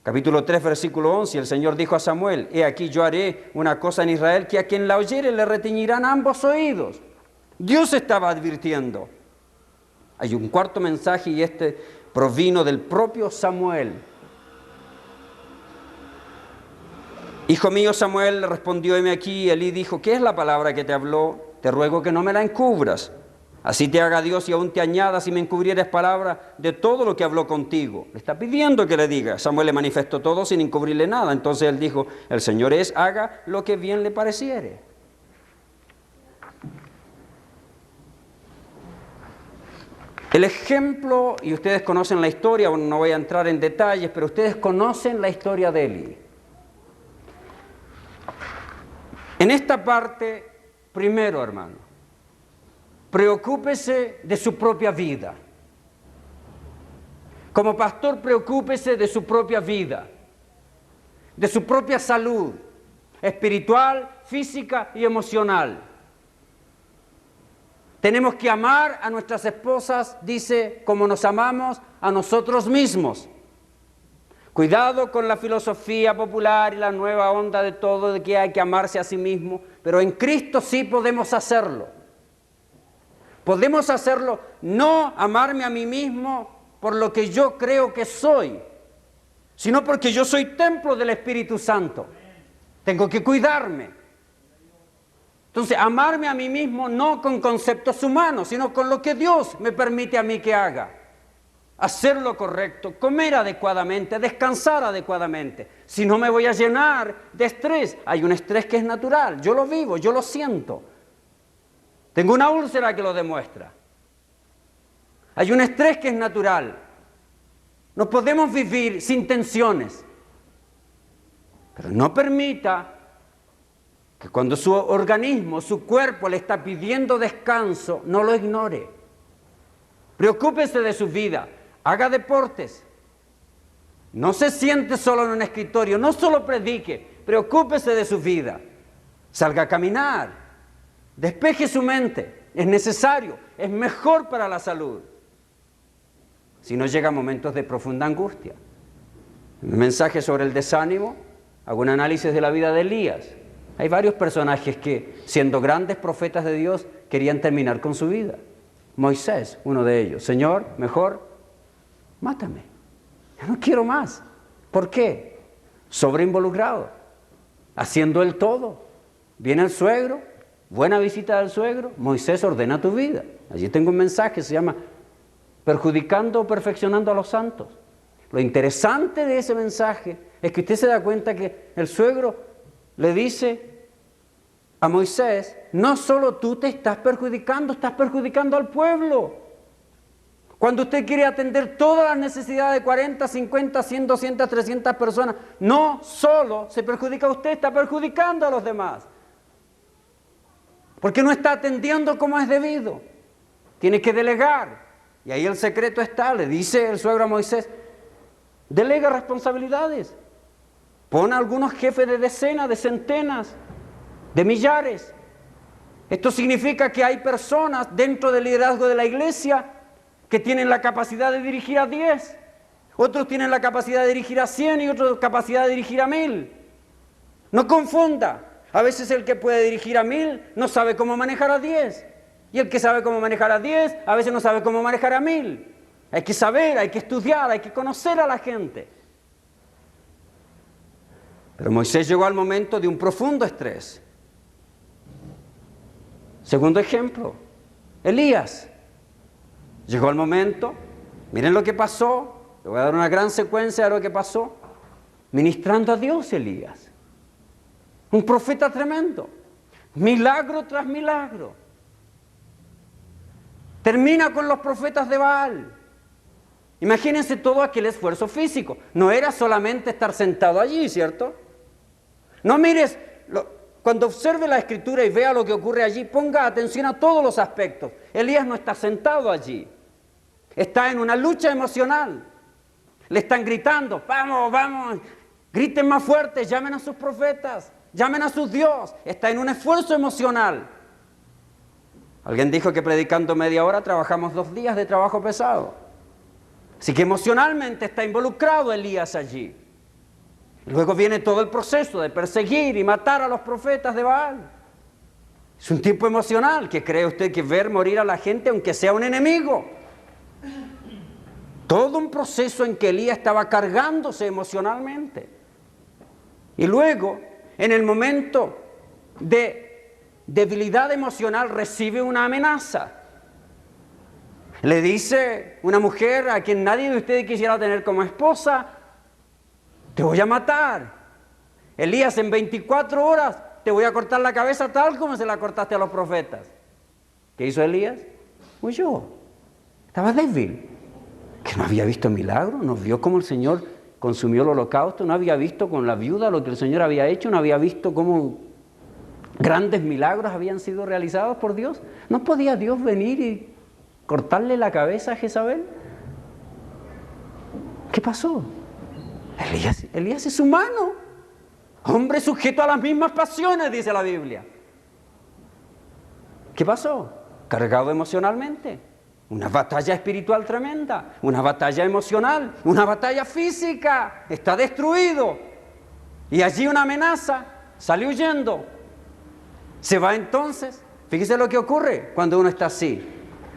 A: Capítulo 3, versículo 11, el Señor dijo a Samuel, he aquí yo haré una cosa en Israel que a quien la oyere le retiñirán ambos oídos. Dios estaba advirtiendo. Hay un cuarto mensaje y este provino del propio Samuel. Hijo mío Samuel, respondió, heme aquí. Elí dijo, ¿qué es la palabra que te habló? Te ruego que no me la encubras. Así te haga Dios y aún te añada si me encubrieres palabra de todo lo que habló contigo. Le está pidiendo que le diga. Samuel le manifestó todo sin encubrirle nada. Entonces él dijo, el Señor es, haga lo que bien le pareciere. El ejemplo, y ustedes conocen la historia, bueno, no voy a entrar en detalles, pero ustedes conocen la historia de Elí. En esta parte, primero, hermano, preocúpese de su propia vida. Como pastor, preocúpese de su propia vida, de su propia salud espiritual, física y emocional. Tenemos que amar a nuestras esposas, dice, como nos amamos a nosotros mismos. Cuidado con la filosofía popular y la nueva onda de todo, de que hay que amarse a sí mismo, pero en Cristo sí podemos hacerlo. Podemos hacerlo, no amarme a mí mismo por lo que yo creo que soy, sino porque yo soy templo del Espíritu Santo. Tengo que cuidarme. Entonces, amarme a mí mismo no con conceptos humanos, sino con lo que Dios me permite a mí que haga. Hacer lo correcto, comer adecuadamente, descansar adecuadamente. Si no me voy a llenar de estrés, hay un estrés que es natural, yo lo vivo, yo lo siento. Tengo una úlcera que lo demuestra. Hay un estrés que es natural. No podemos vivir sin tensiones. Pero no permita que cuando su organismo, su cuerpo le está pidiendo descanso, no lo ignore. Preocúpese de su vida. Haga deportes. No se siente solo en un escritorio, no solo predique, preocúpese de su vida. Salga a caminar, despeje su mente, es necesario, es mejor para la salud. Si no llega a momentos de profunda angustia. En el mensaje sobre el desánimo, hago un análisis de la vida de Elías. Hay varios personajes que, siendo grandes profetas de Dios, querían terminar con su vida. Moisés, uno de ellos. Señor, mejor, mátame. Yo no quiero más. ¿Por qué? Sobreinvolucrado, haciendo el todo. Viene el suegro, buena visita del suegro, Moisés ordena tu vida. Allí tengo un mensaje, se llama Perjudicando o perfeccionando a los santos. Lo interesante de ese mensaje es que usted se da cuenta que el suegro le dice a Moisés, no solo tú te estás perjudicando al pueblo. Cuando usted quiere atender todas las necesidades de 40, 50, 100, 200, 300 personas, no solo se perjudica a usted, está perjudicando a los demás. Porque no está atendiendo como es debido. Tiene que delegar. Y ahí el secreto está, le dice el suegro a Moisés, delega responsabilidades. Pon a algunos jefes de decenas, de centenas, de millares. Esto significa que hay personas dentro del liderazgo de la iglesia que tienen la capacidad de dirigir a 10. Otros tienen la capacidad de dirigir a 100 y otros capacidad de dirigir a 1000. No confunda. A veces el que puede dirigir a 1000 no sabe cómo manejar a 10. Y el que sabe cómo manejar a 10, a veces no sabe cómo manejar a 1000. Hay que saber, hay que estudiar, hay que conocer a la gente. Pero Moisés llegó al momento de un profundo estrés. Segundo ejemplo, Elías. Llegó al momento, miren lo que pasó, le voy a dar una gran secuencia de lo que pasó. Ministrando a Dios Elías. Un profeta tremendo. Milagro tras milagro. Termina con los profetas de Baal. Imagínense todo aquel esfuerzo físico. No era solamente estar sentado allí, ¿cierto? No mires, cuando observe la escritura y vea lo que ocurre allí, ponga atención a todos los aspectos. Elías no está sentado allí. Está en una lucha emocional. Le están gritando, vamos, vamos, griten más fuerte, llamen a sus profetas, llamen a sus Dios. Está en un esfuerzo emocional. Alguien dijo que predicando media hora trabajamos 2 días de trabajo pesado. Así que emocionalmente está involucrado Elías allí. Luego viene todo el proceso de perseguir y matar a los profetas de Baal. Es un tiempo emocional. ¿Qué cree usted que ver morir a la gente aunque sea un enemigo? Todo un proceso en que Elías estaba cargándose emocionalmente. Y luego, en el momento de debilidad emocional, recibe una amenaza. Le dice una mujer a quien nadie de ustedes quisiera tener como esposa, te voy a matar. Elías, en 24 horas te voy a cortar la cabeza tal como se la cortaste a los profetas. ¿Qué hizo Elías? Huyó. Estaba débil. Que no había visto milagro, no vio cómo el Señor consumió el holocausto, no había visto con la viuda lo que el Señor había hecho, no había visto cómo grandes milagros habían sido realizados por Dios. ¿No podía Dios venir y cortarle la cabeza a Jezabel? ¿Qué pasó? Elías es humano, hombre sujeto a las mismas pasiones, dice la Biblia. ¿Qué pasó? Cargado emocionalmente. Una batalla espiritual tremenda, una batalla emocional, una batalla física. Está destruido. Y allí una amenaza, sale huyendo. Se va entonces. Fíjese lo que ocurre cuando uno está así.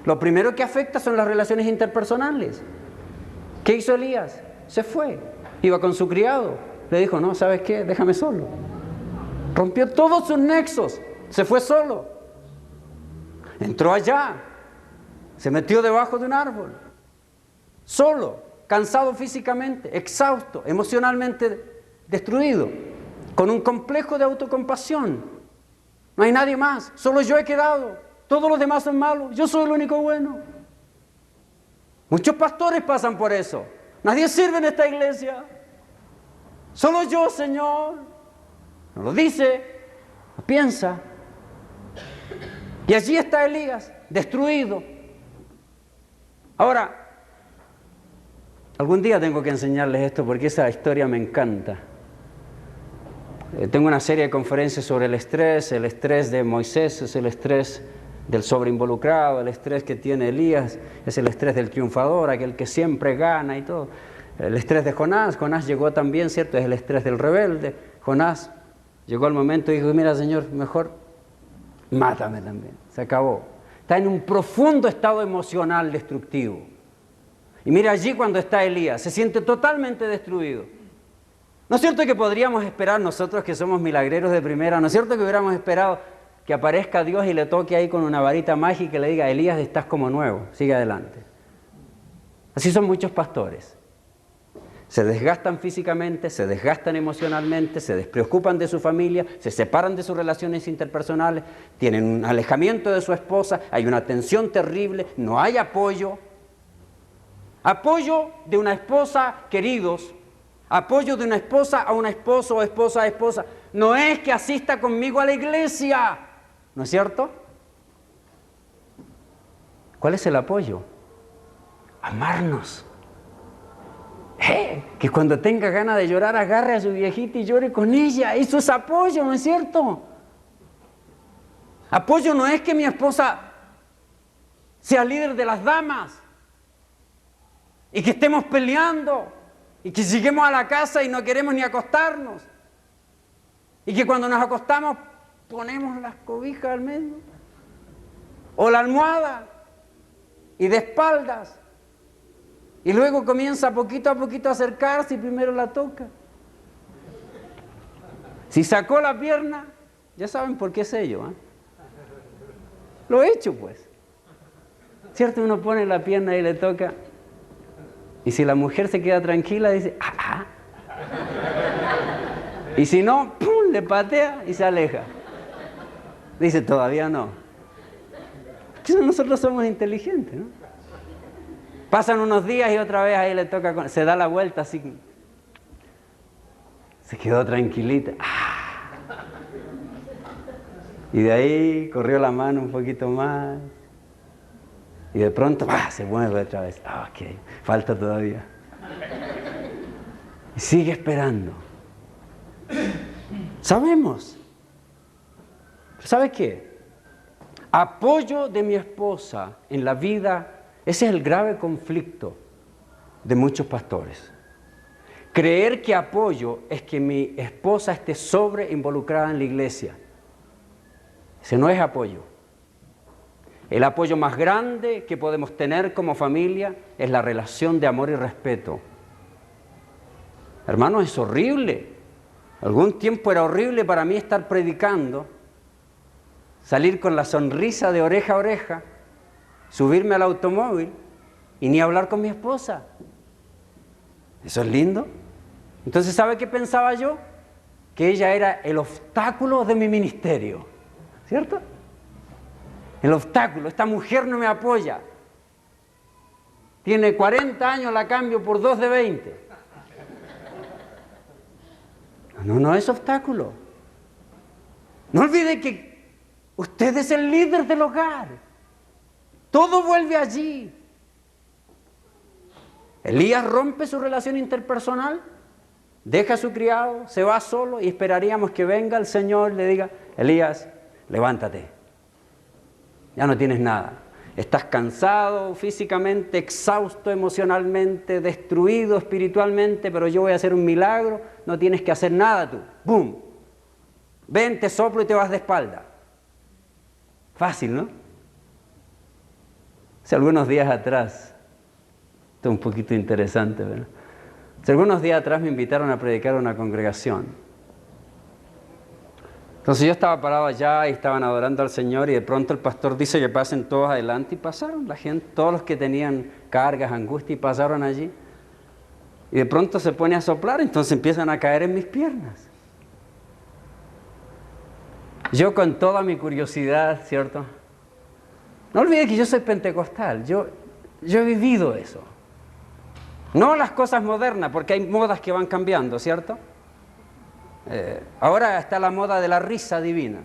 A: Lo primero que afecta son las relaciones interpersonales. ¿Qué hizo Elías? Se fue. Iba con su criado. Le dijo, no, ¿sabes qué? Déjame solo. Rompió todos sus nexos. Se fue solo. Entró allá. Se metió debajo de un árbol. Solo. Cansado físicamente. Exhausto. Emocionalmente destruido. Con un complejo de autocompasión. No hay nadie más. Solo yo he quedado. Todos los demás son malos. Yo soy el único bueno. Muchos pastores pasan por eso. Nadie sirve en esta iglesia. Solo yo, Señor. No lo dice, lo piensa. Y allí está Elías, destruido. Ahora, Algún día tengo que enseñarles esto porque esa historia me encanta. Tengo una serie de conferencias sobre el estrés de Moisés es el estrés del sobreinvolucrado, el estrés que tiene Elías es el estrés del triunfador, aquel que siempre gana y todo. El estrés de Jonás llegó también, ¿cierto? Es el estrés del rebelde. Jonás llegó al momento y dijo, mira Señor, mejor mátame también, se acabó. Está en un profundo estado emocional destructivo. Y mira allí cuando está Elías, se siente totalmente destruido. ¿No es cierto que podríamos esperar nosotros que somos milagreros de primera? ¿No es cierto que hubiéramos esperado que aparezca Dios y le toque ahí con una varita mágica y le diga, Elías, estás como nuevo, sigue adelante? Así son muchos pastores. Se desgastan físicamente, se desgastan emocionalmente, se despreocupan de su familia, se separan de sus relaciones interpersonales, tienen un alejamiento de su esposa, hay una tensión terrible, no hay apoyo. Apoyo de una esposa, queridos, apoyo de una esposa a un esposo o esposa a esposa. No es que asista conmigo a la iglesia, ¿no es cierto? ¿Cuál es el apoyo? Amarnos. Que cuando tenga ganas de llorar, agarre a su viejita y llore con ella. Eso es apoyo, ¿no es cierto? Apoyo no es que mi esposa sea líder de las damas y que estemos peleando y que lleguemos a la casa y no queremos ni acostarnos y que cuando nos acostamos ponemos las cobijas al medio o la almohada y de espaldas. Y luego comienza poquito a poquito a acercarse y primero la toca. Si sacó la pierna, ya saben por qué sé yo, ¿eh? Lo he hecho pues. ¿Cierto? Uno pone la pierna y le toca. Y si la mujer se queda tranquila, dice, ¡ah! Y si no, ¡pum!, le patea y se aleja. Dice, todavía no. Nosotros somos inteligentes, ¿no? Pasan unos días y otra vez ahí le toca, se da la vuelta así. Se quedó tranquilita. ¡Ah! Y de ahí corrió la mano un poquito más. Y de pronto, se mueve otra vez. Ok, falta todavía. Y sigue esperando. Sabemos. ¿Sabe qué? Apoyo de mi esposa en la vida. Ese es el grave conflicto de muchos pastores. Creer que apoyo es que mi esposa esté sobre involucrada en la iglesia. Ese no es apoyo. El apoyo más grande que podemos tener como familia es la relación de amor y respeto. Hermanos, es horrible. Algún tiempo era horrible para mí estar predicando, salir con la sonrisa de oreja a oreja, subirme al automóvil y ni hablar con mi esposa. ¿Eso es lindo? Entonces, ¿sabe qué pensaba yo? Que ella era el obstáculo de mi ministerio, ¿cierto? El obstáculo, esta mujer no me apoya. Tiene 40 años, la cambio por 2 de 20. No es obstáculo. No olvide que usted es el líder del hogar. Todo vuelve allí. Elías rompe su relación interpersonal, deja a su criado, se va solo y esperaríamos que venga el Señor y le diga, Elías, levántate. Ya no tienes nada. Estás cansado físicamente, exhausto emocionalmente, destruido espiritualmente, pero yo voy a hacer un milagro, no tienes que hacer nada tú. ¡Bum! Ven, te soplo y te vas de espalda. Fácil, ¿no? Hace algunos días atrás, esto es un poquito interesante, ¿verdad? Hace algunos días atrás me invitaron a predicar a una congregación. Entonces yo estaba parado allá y estaban adorando al Señor y de pronto el pastor dice que pasen todos adelante y pasaron la gente, todos los que tenían cargas, angustia y pasaron allí. Y de pronto se pone a soplar, entonces empiezan a caer en mis piernas. Yo con toda mi curiosidad, ¿cierto? No olvide que yo soy pentecostal, yo he vivido eso. No las cosas modernas, porque hay modas que van cambiando, ¿cierto? Ahora está la moda de la risa divina.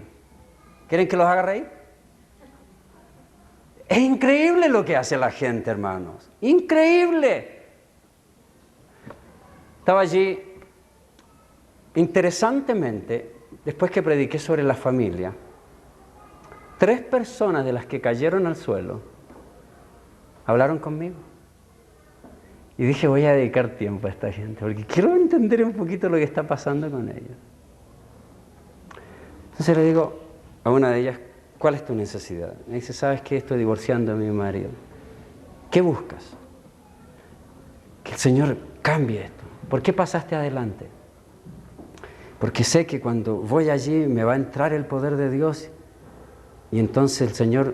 A: ¿Quieren que los haga reír? Es increíble lo que hace la gente, hermanos. Increíble. Estaba allí, interesantemente, después que prediqué sobre la familia, 3 personas de las que cayeron al suelo hablaron conmigo. Y dije, voy a dedicar tiempo a esta gente, porque quiero entender un poquito lo que está pasando con ellos. Entonces le digo a una de ellas, ¿cuál es tu necesidad? Me dice, ¿sabes qué? Estoy divorciando a mi marido. ¿Qué buscas? Que el Señor cambie esto. ¿Por qué pasaste adelante? Porque sé que cuando voy allí me va a entrar el poder de Dios y entonces el Señor,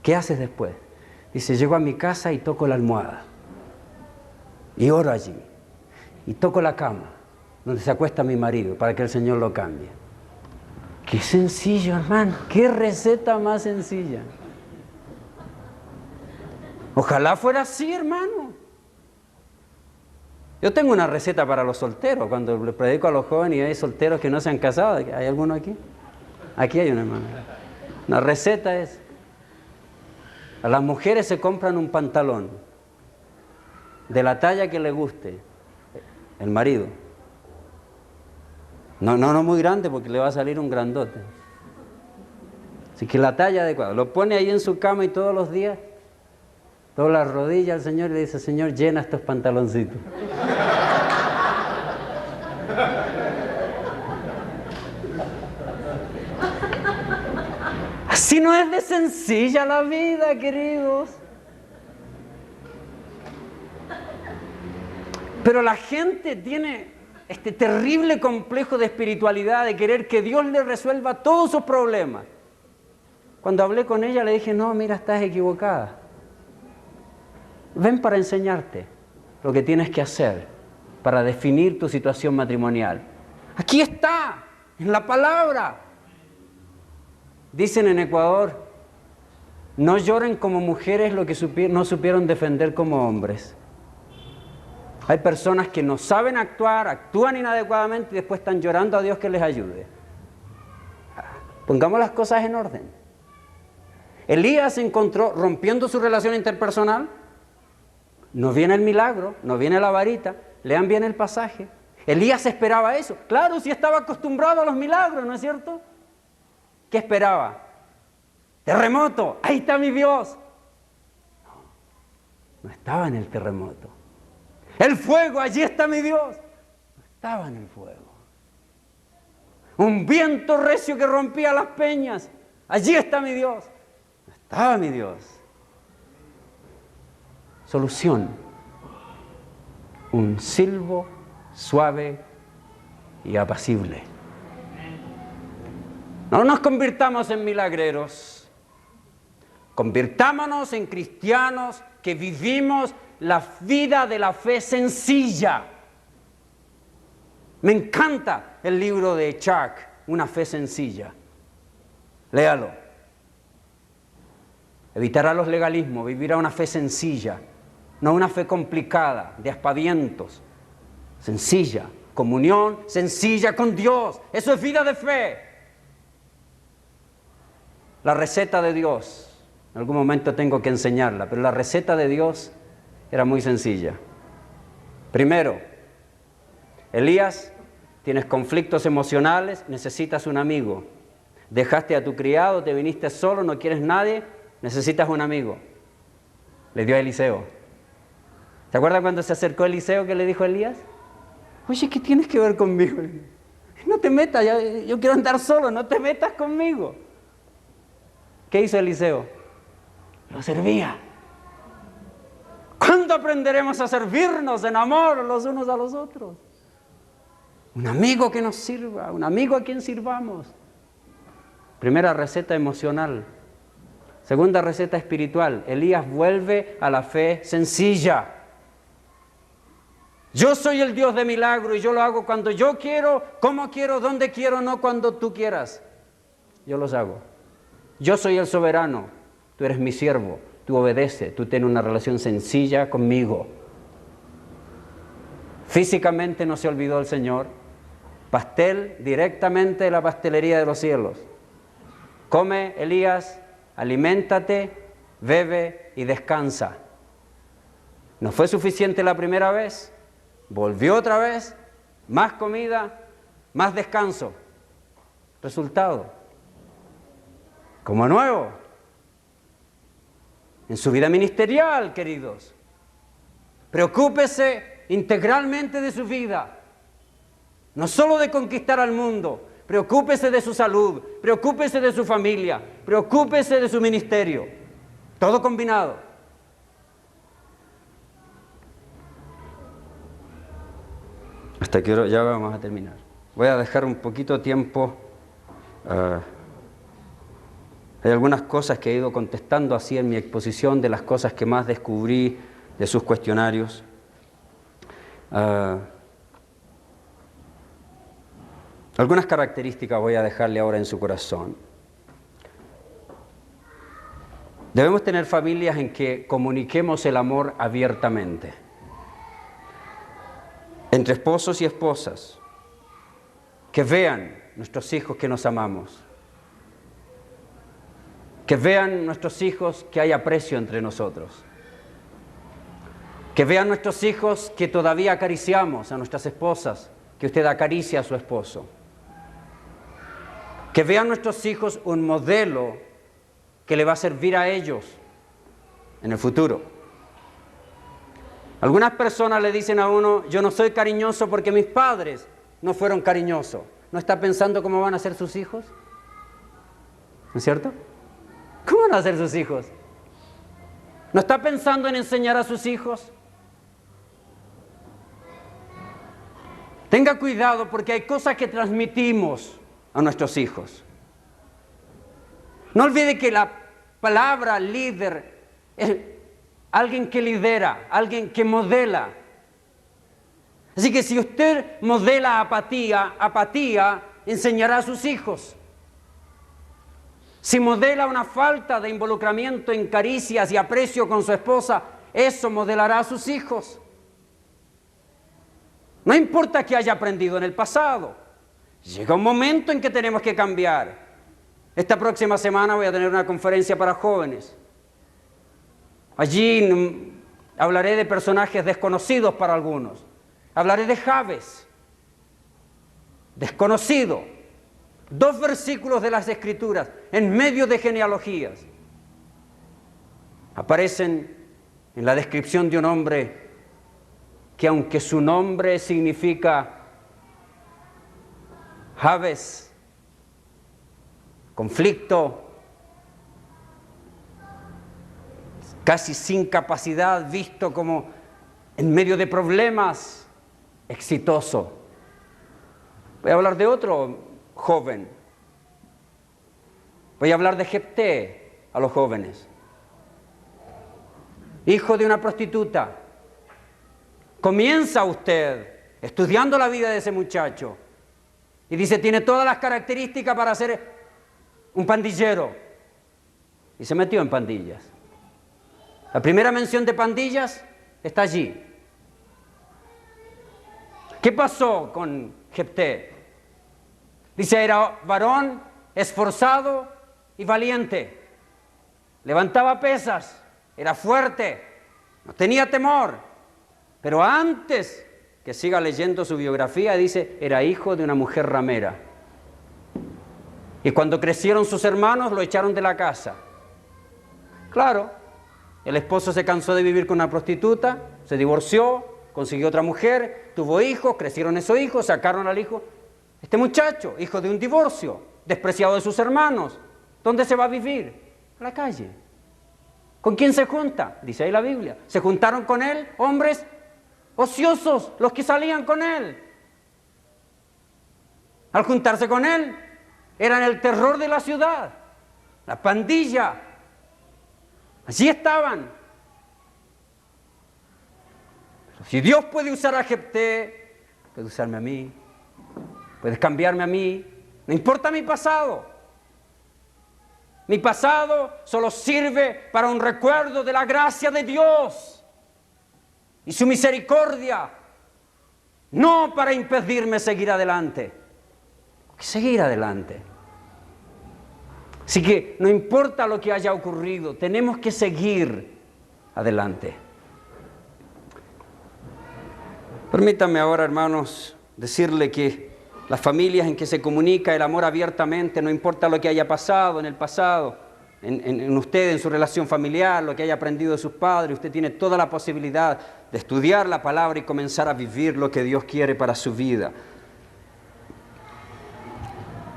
A: ¿qué haces después? Dice, llego a mi casa y toco la almohada y oro allí y toco la cama donde se acuesta mi marido para que el Señor lo cambie. Qué sencillo, hermano, qué receta más sencilla. Ojalá fuera así, hermano. Yo tengo una receta para los solteros, cuando le predico a los jóvenes y hay solteros que no se han casado. ¿Hay alguno aquí? Aquí hay una hermana. Una receta es, a las mujeres se compran un pantalón de la talla que le guste, el marido. No muy grande porque le va a salir un grandote. Así que la talla adecuada. Lo pone ahí en su cama y todos los días dobla la rodilla al Señor y le dice, Señor, llena estos pantaloncitos. Así no es de sencilla la vida, queridos. Pero la gente tiene este terrible complejo de espiritualidad, de querer que Dios le resuelva todos sus problemas. Cuando hablé con ella le dije, no, mira, estás equivocada. Ven para enseñarte lo que tienes que hacer para definir tu situación matrimonial. Aquí está, en la palabra. Dicen en Ecuador, no lloren como mujeres lo que no supieron defender como hombres. Hay personas que no saben actuar, actúan inadecuadamente y después están llorando a Dios que les ayude. Pongamos las cosas en orden. Elías se encontró rompiendo su relación interpersonal. No viene el milagro, no viene la varita. Lean bien el pasaje. Elías esperaba eso. Claro, si estaba acostumbrado a los milagros, ¿no es cierto? ¿Qué esperaba? Terremoto, ahí está mi Dios. No estaba en el terremoto. El fuego, allí está mi Dios. No estaba en el fuego. Un viento recio que rompía las peñas. Allí está mi Dios. No estaba mi Dios. Solución. Un silbo suave y apacible. No nos convirtamos en milagreros. Convirtámonos en cristianos que vivimos la vida de la fe sencilla. Me encanta el libro de Chuck, Una fe sencilla. Léalo. Evitará los legalismos, vivirá una fe sencilla, no una fe complicada, de aspavientos. Sencilla, comunión sencilla con Dios. Eso es vida de fe. La receta de Dios, en algún momento tengo que enseñarla, pero la receta de Dios era muy sencilla. Primero, Elías, tienes conflictos emocionales, necesitas un amigo. Dejaste a tu criado, te viniste solo, no quieres nadie, necesitas un amigo. Le dio a Eliseo. ¿Se acuerdan cuando se acercó Eliseo que le dijo a Elías? Oye, ¿qué tienes que ver conmigo? No te metas, yo quiero andar solo, no te metas conmigo. ¿Qué hizo Eliseo? Lo servía. ¿Cuándo aprenderemos a servirnos en amor los unos a los otros? Un amigo que nos sirva, un amigo a quien sirvamos. Primera receta emocional. Segunda receta espiritual. Elías vuelve a la fe sencilla. Yo soy el Dios de milagro y yo lo hago cuando yo quiero, como quiero, donde quiero, no cuando tú quieras. Yo los hago. Yo soy el soberano, tú eres mi siervo, tú obedeces, tú tienes una relación sencilla conmigo. Físicamente no se olvidó el Señor. Pastel directamente de la pastelería de los cielos. Come, Elías, aliméntate, bebe y descansa. ¿No fue suficiente la primera vez? volvió otra vez, más comida, más descanso. Resultado, como nuevo, en su vida ministerial, queridos. Preocúpese integralmente de su vida, no solo de conquistar al mundo. Preocúpese de su salud, preocúpese de su familia, preocúpese de su ministerio. Todo combinado. Hasta que ya vamos a terminar. Voy a dejar un poquito de tiempo. Hay algunas cosas que he ido contestando así en mi exposición, de las cosas que más descubrí de sus cuestionarios. Algunas características voy a dejarle ahora en su corazón. Debemos tener familias en que comuniquemos el amor abiertamente. Entre esposos y esposas. Que vean nuestros hijos que nos amamos. Que vean nuestros hijos que hay aprecio entre nosotros. Que vean nuestros hijos que todavía acariciamos a nuestras esposas, que usted acaricia a su esposo. Que vean nuestros hijos un modelo que le va a servir a ellos en el futuro. Algunas personas le dicen a uno, yo no soy cariñoso porque mis padres no fueron cariñosos. ¿No está pensando cómo van a ser sus hijos? ¿No es cierto? ¿Cómo van a ser sus hijos? ¿No está pensando en enseñar a sus hijos? Tenga cuidado porque hay cosas que transmitimos a nuestros hijos. No olvide que la palabra líder es alguien que lidera, alguien que modela. Así que si usted modela apatía enseñará a sus hijos. Si modela una falta de involucramiento en caricias y aprecio con su esposa, eso modelará a sus hijos. No importa que haya aprendido en el pasado. Llega un momento en que tenemos que cambiar. Esta próxima semana voy a tener una conferencia para jóvenes. Allí hablaré de personajes desconocidos para algunos. Hablaré de Jabes, desconocido. 2 versículos de las Escrituras, en medio de genealogías, aparecen en la descripción de un hombre que, aunque su nombre significa Jabes, conflicto, casi sin capacidad, visto como en medio de problemas, exitoso. Voy a hablar de otro joven. Voy a hablar de Jefté a los jóvenes. Hijo de una prostituta. Comienza usted estudiando la vida de ese muchacho y dice, tiene todas las características para ser un pandillero. Y se metió en pandillas. La primera mención de pandillas está allí. ¿Qué pasó con Jefté? Dice, era varón esforzado y valiente. Levantaba pesas, era fuerte, no tenía temor. Pero antes que siga leyendo su biografía, dice, era hijo de una mujer ramera. Y cuando crecieron sus hermanos, lo echaron de la casa. Claro, el esposo se cansó de vivir con una prostituta, se divorció, consiguió otra mujer, tuvo hijos, crecieron esos hijos, sacaron al hijo. Este muchacho, hijo de un divorcio, despreciado de sus hermanos, ¿dónde se va a vivir? A la calle. ¿Con quién se junta? Dice ahí la Biblia. Se juntaron con él hombres ociosos, los que salían con él. Al juntarse con él, eran el terror de la ciudad, la pandilla. Allí estaban. Pero si Dios puede usar a Jefté, puede usarme a mí, puedes cambiarme a mí, no importa mi pasado. Mi pasado solo sirve para un recuerdo de la gracia de Dios y su misericordia, no para impedirme seguir adelante. Seguir adelante. Así que no importa lo que haya ocurrido, tenemos que seguir adelante. Permítanme ahora, hermanos, decirle que las familias en que se comunica el amor abiertamente, no importa lo que haya pasado en el pasado, en usted, en su relación familiar, lo que haya aprendido de sus padres, usted tiene toda la posibilidad de estudiar la palabra y comenzar a vivir lo que Dios quiere para su vida.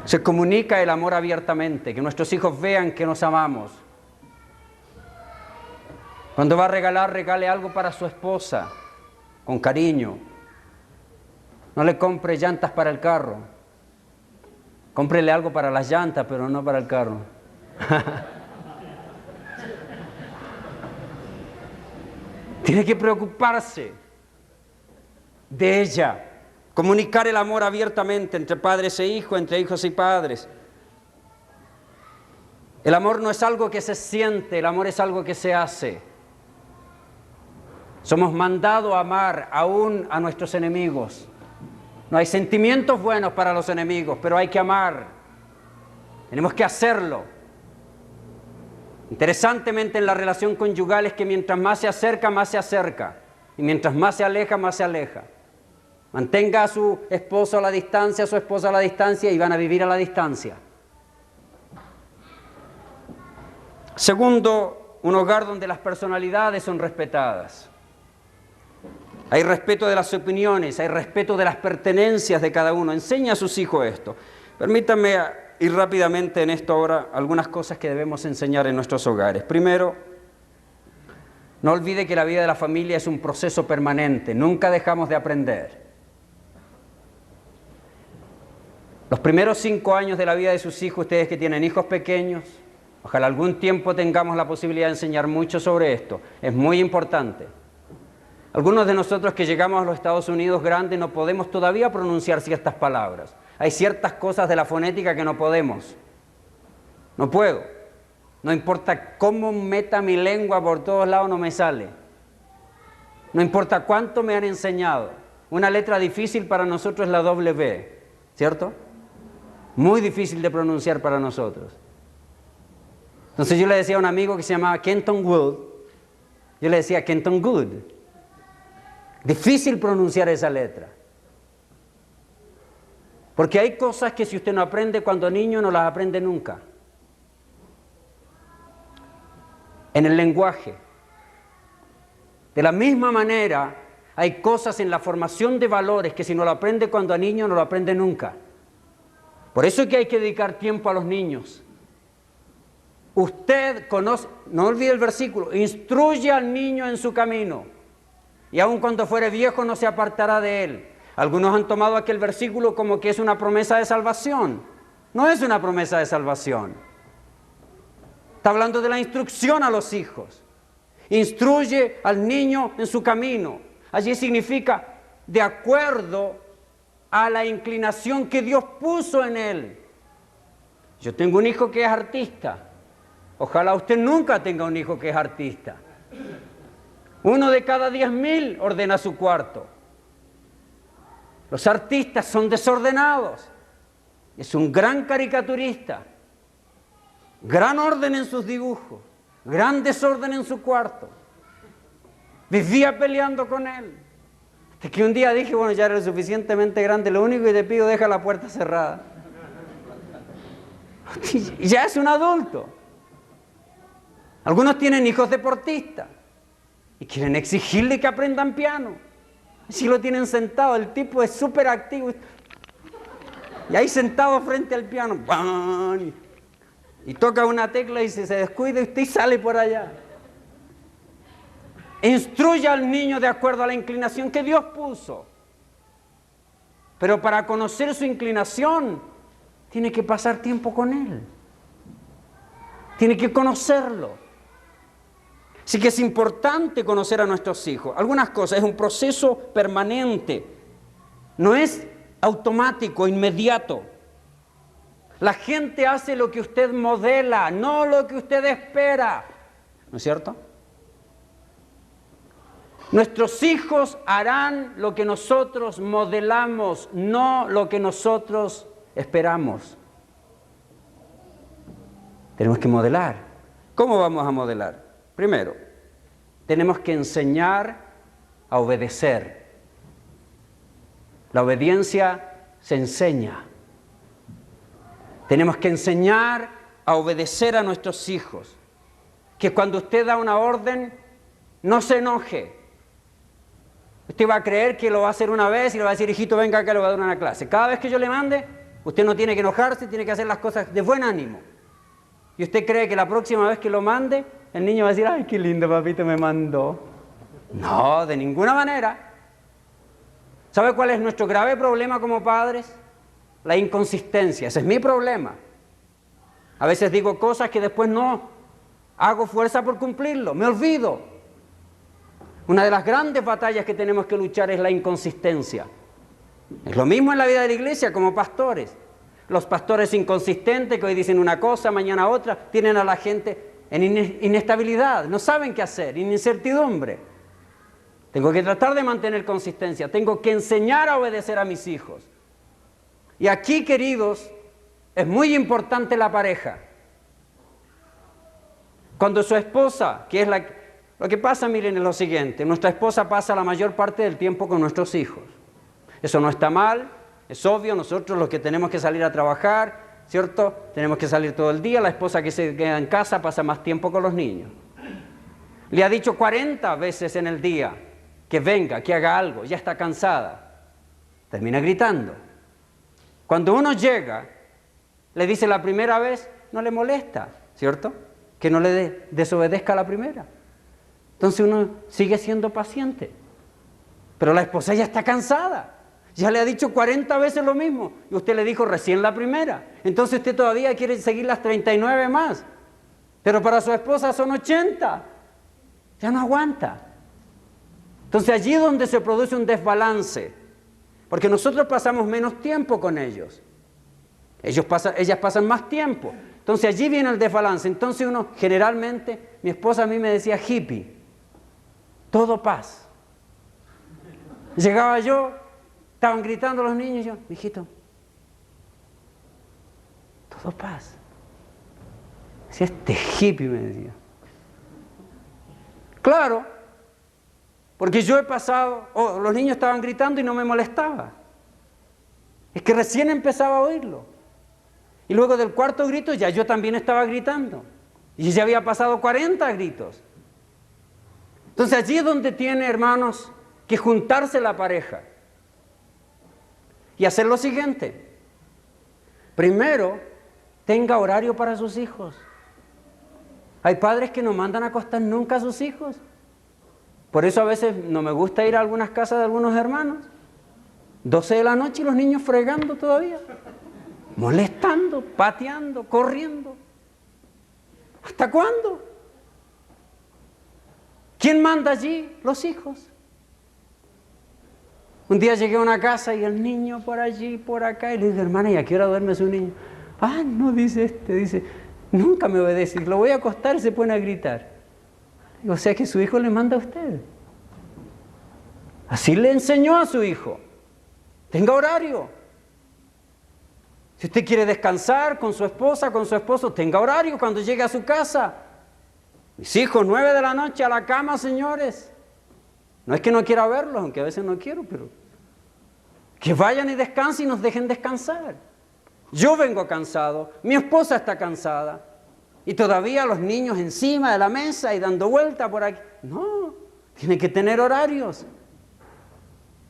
A: Se comunica el amor abiertamente, que nuestros hijos vean que nos amamos. Cuando va a regalar, regale algo para su esposa, con cariño. No le compre llantas para el carro. Cómprele algo para las llantas, pero no para el carro. Tiene que preocuparse de ella. Comunicar el amor abiertamente entre padres e hijos, entre hijos y padres. El amor no es algo que se siente, el amor es algo que se hace. Somos mandados a amar aún a nuestros enemigos. No hay sentimientos buenos para los enemigos, pero hay que amar. Tenemos que hacerlo. Interesantemente en la relación conyugal es que mientras más se acerca, más se acerca. Y mientras más se aleja, más se aleja. Mantenga a su esposo a la distancia, a su esposa a la distancia y van a vivir a la distancia. Segundo, un hogar donde las personalidades son respetadas. Hay respeto de las opiniones, hay respeto de las pertenencias de cada uno. Enseña a sus hijos esto. Permítanme ir rápidamente en esto ahora algunas cosas que debemos enseñar en nuestros hogares. Primero, no olvide que la vida de la familia es un proceso permanente. Nunca dejamos de aprender. Los primeros 5 años de la vida de sus hijos, ustedes que tienen hijos pequeños, ojalá algún tiempo tengamos la posibilidad de enseñar mucho sobre esto. Es muy importante. Algunos de nosotros que llegamos a los Estados Unidos grandes no podemos todavía pronunciar ciertas palabras. Hay ciertas cosas de la fonética que no podemos. No puedo. No importa cómo meta mi lengua por todos lados, no me sale. No importa cuánto me han enseñado. Una letra difícil para nosotros es la W, ¿cierto? Muy difícil de pronunciar para nosotros. Entonces yo le decía a un amigo que se llamaba Kenton Wood, yo le decía Kenton Good. Difícil pronunciar esa letra. Porque hay cosas que si usted no aprende cuando niño, no las aprende nunca. En el lenguaje. De la misma manera, hay cosas en la formación de valores que si no lo aprende cuando niño, no lo aprende nunca. Por eso es que hay que dedicar tiempo a los niños. Usted conoce, no olvide el versículo, instruye al niño en su camino. Y aun cuando fuere viejo no se apartará de él. Algunos han tomado aquel versículo como que es una promesa de salvación. No es una promesa de salvación. Está hablando de la instrucción a los hijos. Instruye al niño en su camino. Allí significa de acuerdo a la inclinación que Dios puso en él. Yo tengo un hijo que es artista. Ojalá usted nunca tenga un hijo que es artista. 1 de cada 10.000 ordena su cuarto. Los artistas son desordenados. Es un gran caricaturista. Gran orden en sus dibujos. Gran desorden en su cuarto. Vivía peleando con él. Hasta que un día dije, bueno, ya eres suficientemente grande. Lo único que te pido, deja la puerta cerrada. Y ya es un adulto. Algunos tienen hijos deportistas. Y quieren exigirle que aprendan piano. Si lo tienen sentado, el tipo es súper activo. Y ahí sentado frente al piano. ¡Bam! Y toca una tecla y se descuida y usted sale por allá. Instruya al niño de acuerdo a la inclinación que Dios puso. Pero para conocer su inclinación, tiene que pasar tiempo con él. Tiene que conocerlo. Así que es importante conocer a nuestros hijos. Algunas cosas, es un proceso permanente. No es automático, inmediato. La gente hace lo que usted modela, no lo que usted espera. ¿No es cierto? Nuestros hijos harán lo que nosotros modelamos, no lo que nosotros esperamos. Tenemos que modelar. ¿Cómo vamos a modelar? Primero, tenemos que enseñar a obedecer. La obediencia se enseña. Tenemos que enseñar a obedecer a nuestros hijos. Que cuando usted da una orden, no se enoje. Usted va a creer que lo va a hacer una vez y le va a decir, hijito, venga acá, le voy a dar una clase. Cada vez que yo le mande, usted no tiene que enojarse, tiene que hacer las cosas de buen ánimo. Y usted cree que la próxima vez que lo mande, el niño va a decir, ay, qué lindo, papito me mandó. No, de ninguna manera. ¿Sabe cuál es nuestro grave problema como padres? La inconsistencia. Ese es mi problema. A veces digo cosas que después no hago fuerza por cumplirlo, me olvido. Una de las grandes batallas que tenemos que luchar es la inconsistencia. Es lo mismo en la vida de la iglesia como pastores. Los pastores inconsistentes que hoy dicen una cosa, mañana otra, tienen a la gente en inestabilidad, no saben qué hacer, en incertidumbre. Tengo que tratar de mantener consistencia, tengo que enseñar a obedecer a mis hijos. Y aquí, queridos, es muy importante la pareja. Cuando su esposa, que es lo que pasa, miren, es lo siguiente, nuestra esposa pasa la mayor parte del tiempo con nuestros hijos. Eso no está mal, es obvio, nosotros los que tenemos que salir a trabajar, ¿cierto? Tenemos que salir todo el día, la esposa que se queda en casa pasa más tiempo con los niños. Le ha dicho 40 veces en el día que venga, que haga algo, ya está cansada. Termina gritando. Cuando uno llega, le dice la primera vez, no le molesta, ¿cierto? Que no le desobedezca a la primera. Entonces uno sigue siendo paciente. Pero la esposa ya está cansada. Ya le ha dicho 40 veces lo mismo. Y usted le dijo recién la primera. Entonces usted todavía quiere seguir las 39 más. Pero para su esposa son 80. Ya no aguanta. Entonces allí es donde se produce un desbalance. Porque nosotros pasamos menos tiempo con ellos. Ellas pasan más tiempo. Entonces allí viene el desbalance. Entonces uno, generalmente, mi esposa a mí me decía hippie. Todo paz. Llegaba yo, estaban gritando los niños y yo, mijito, todo paz. Decía, este hippie me decía. Claro, porque yo he pasado, los niños estaban gritando y no me molestaba. Es que recién empezaba a oírlo. Y luego del cuarto grito ya yo también estaba gritando. Y ya había pasado 40 gritos. Entonces allí es donde tiene, hermanos, que juntarse la pareja. Y hacer lo siguiente. Primero, tenga horario para sus hijos. Hay padres que no mandan a acostar nunca a sus hijos. Por eso a veces no me gusta ir a algunas casas de algunos hermanos. 12 de la noche y los niños fregando todavía. Molestando, pateando, corriendo. ¿Hasta cuándo? ¿Quién manda allí? Los hijos. Un día llegué a una casa y el niño por allí, por acá, y le dije, hermana, ¿y a qué hora duerme su niño? Ah, no, dice, nunca me obedece, lo voy a acostar y se pone a gritar. O sea que su hijo le manda a usted. Así le enseñó a su hijo. Tenga horario. Si usted quiere descansar con su esposa, con su esposo, tenga horario cuando llegue a su casa. Mis hijos, 9 de la noche a la cama, señores. No es que no quiera verlos, aunque a veces no quiero, pero que vayan y descansen y nos dejen descansar. Yo vengo cansado, mi esposa está cansada, y todavía los niños encima de la mesa y dando vuelta por aquí. No, tienen que tener horarios.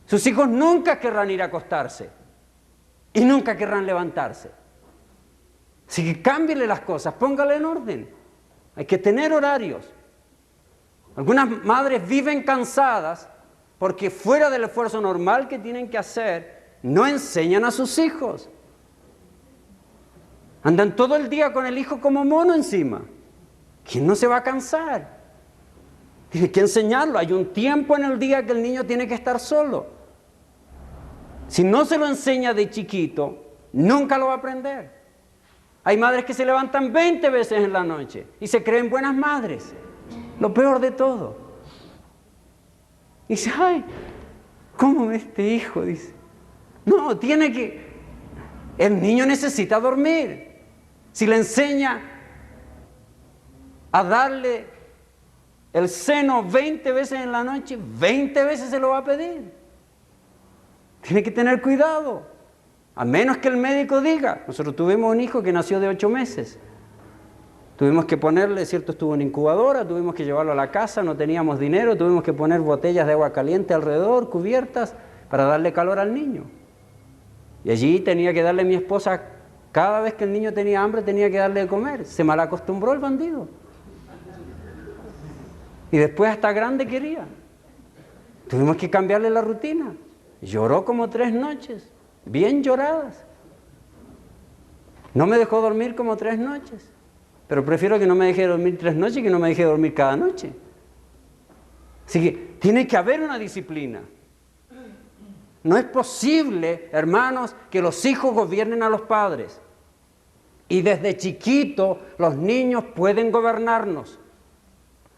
A: Sus hijos nunca querrán ir a acostarse y nunca querrán levantarse. Así que cámbiele las cosas, póngale en orden. Hay que tener horarios. Algunas madres viven cansadas porque fuera del esfuerzo normal que tienen que hacer, no enseñan a sus hijos. Andan todo el día con el hijo como mono encima. ¿Quién no se va a cansar? Tiene que enseñarlo. Hay un tiempo en el día que el niño tiene que estar solo. Si no se lo enseña de chiquito, nunca lo va a aprender. Hay madres que se levantan 20 veces en la noche y se creen buenas madres. Lo peor de todo. Dice, ay, ¿cómo este hijo? Dice, no, tiene que... El niño necesita dormir. Si le enseña a darle el seno 20 veces en la noche, 20 veces se lo va a pedir. Tiene que tener cuidado, a menos que el médico diga. Nosotros tuvimos un hijo que nació de 8 meses. Tuvimos que ponerle, ¿cierto? Estuvo en incubadora, tuvimos que llevarlo a la casa, no teníamos dinero, tuvimos que poner botellas de agua caliente alrededor, cubiertas, para darle calor al niño. Y allí tenía que darle a mi esposa, cada vez que el niño tenía hambre, tenía que darle de comer. Se malacostumbró el bandido. Y después hasta grande quería. Tuvimos que cambiarle la rutina. Lloró como 3 noches, bien lloradas. No me dejó dormir como 3 noches. Pero prefiero que no me deje dormir 3 noches que no me deje dormir cada noche. Así que tiene que haber una disciplina. No es posible, hermanos, que los hijos gobiernen a los padres. Y desde chiquito los niños pueden gobernarnos.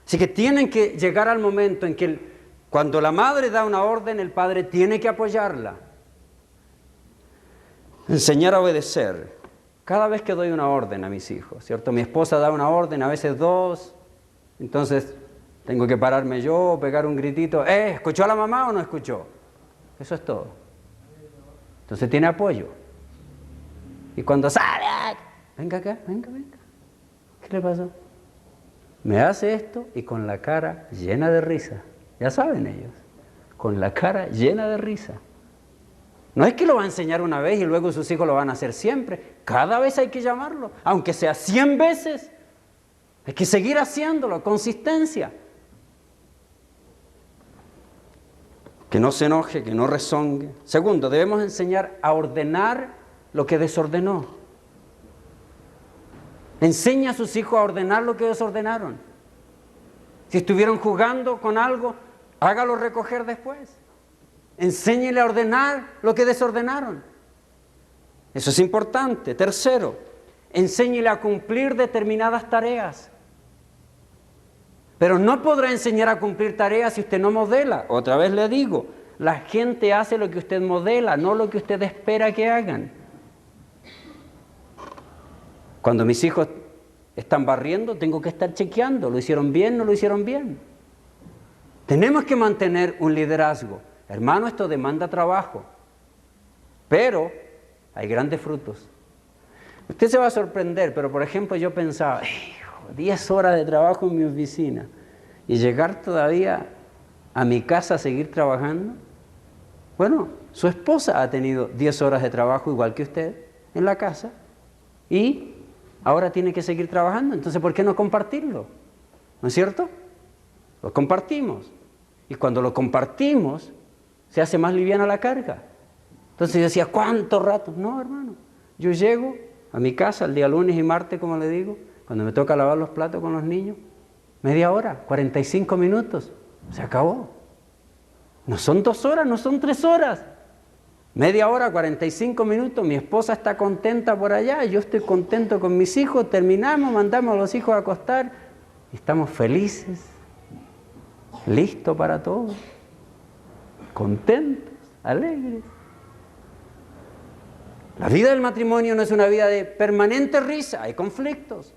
A: Así que tienen que llegar al momento en que cuando la madre da una orden, el padre tiene que apoyarla. Enseñar a obedecer. Cada vez que doy una orden a mis hijos, ¿cierto? Mi esposa da una orden, a veces 2, entonces tengo que pararme yo, pegar un gritito, ¿escuchó a la mamá o no escuchó? Eso es todo. Entonces tiene apoyo. Y cuando sale, venga acá, venga. ¿Qué le pasó? Me hace esto y con la cara llena de risa. Ya saben ellos, con la cara llena de risa. No es que lo va a enseñar una vez y luego sus hijos lo van a hacer siempre. Cada vez hay que llamarlo, aunque sea 100 veces. Hay que seguir haciéndolo, consistencia. Que no se enoje, que no rezongue. Segundo, debemos enseñar a ordenar lo que desordenó. Enseña a sus hijos a ordenar lo que desordenaron. Si estuvieron jugando con algo, hágalo recoger después. Enséñele a ordenar lo que desordenaron. Eso es importante. Tercero, enséñele a cumplir determinadas tareas. Pero no podrá enseñar a cumplir tareas si usted no modela. Otra vez le digo, la gente hace lo que usted modela, no lo que usted espera que hagan. Cuando mis hijos están barriendo, tengo que estar chequeando. ¿Lo hicieron bien? ¿No lo hicieron bien? Tenemos que mantener un liderazgo. Hermano, esto demanda trabajo, pero hay grandes frutos. Usted se va a sorprender, pero por ejemplo yo pensaba, 10 horas de trabajo en mi oficina y llegar todavía a mi casa a seguir trabajando. Bueno, su esposa ha tenido 10 horas de trabajo igual que usted en la casa y ahora tiene que seguir trabajando. Entonces, ¿por qué no compartirlo? ¿No es cierto? Lo compartimos. Y cuando lo compartimos, se hace más liviana la carga. Entonces yo decía, ¿cuánto rato? No, hermano. Yo llego a mi casa el día lunes y martes, como le digo, cuando me toca lavar los platos con los niños, media hora, 45 minutos. Se acabó. No son 2 horas, no son 3 horas. Media hora, 45 minutos, mi esposa está contenta por allá, yo estoy contento con mis hijos, terminamos, mandamos a los hijos a acostar y estamos felices, listos para todo, contentos, alegres. La vida del matrimonio no es una vida de permanente risa, hay conflictos,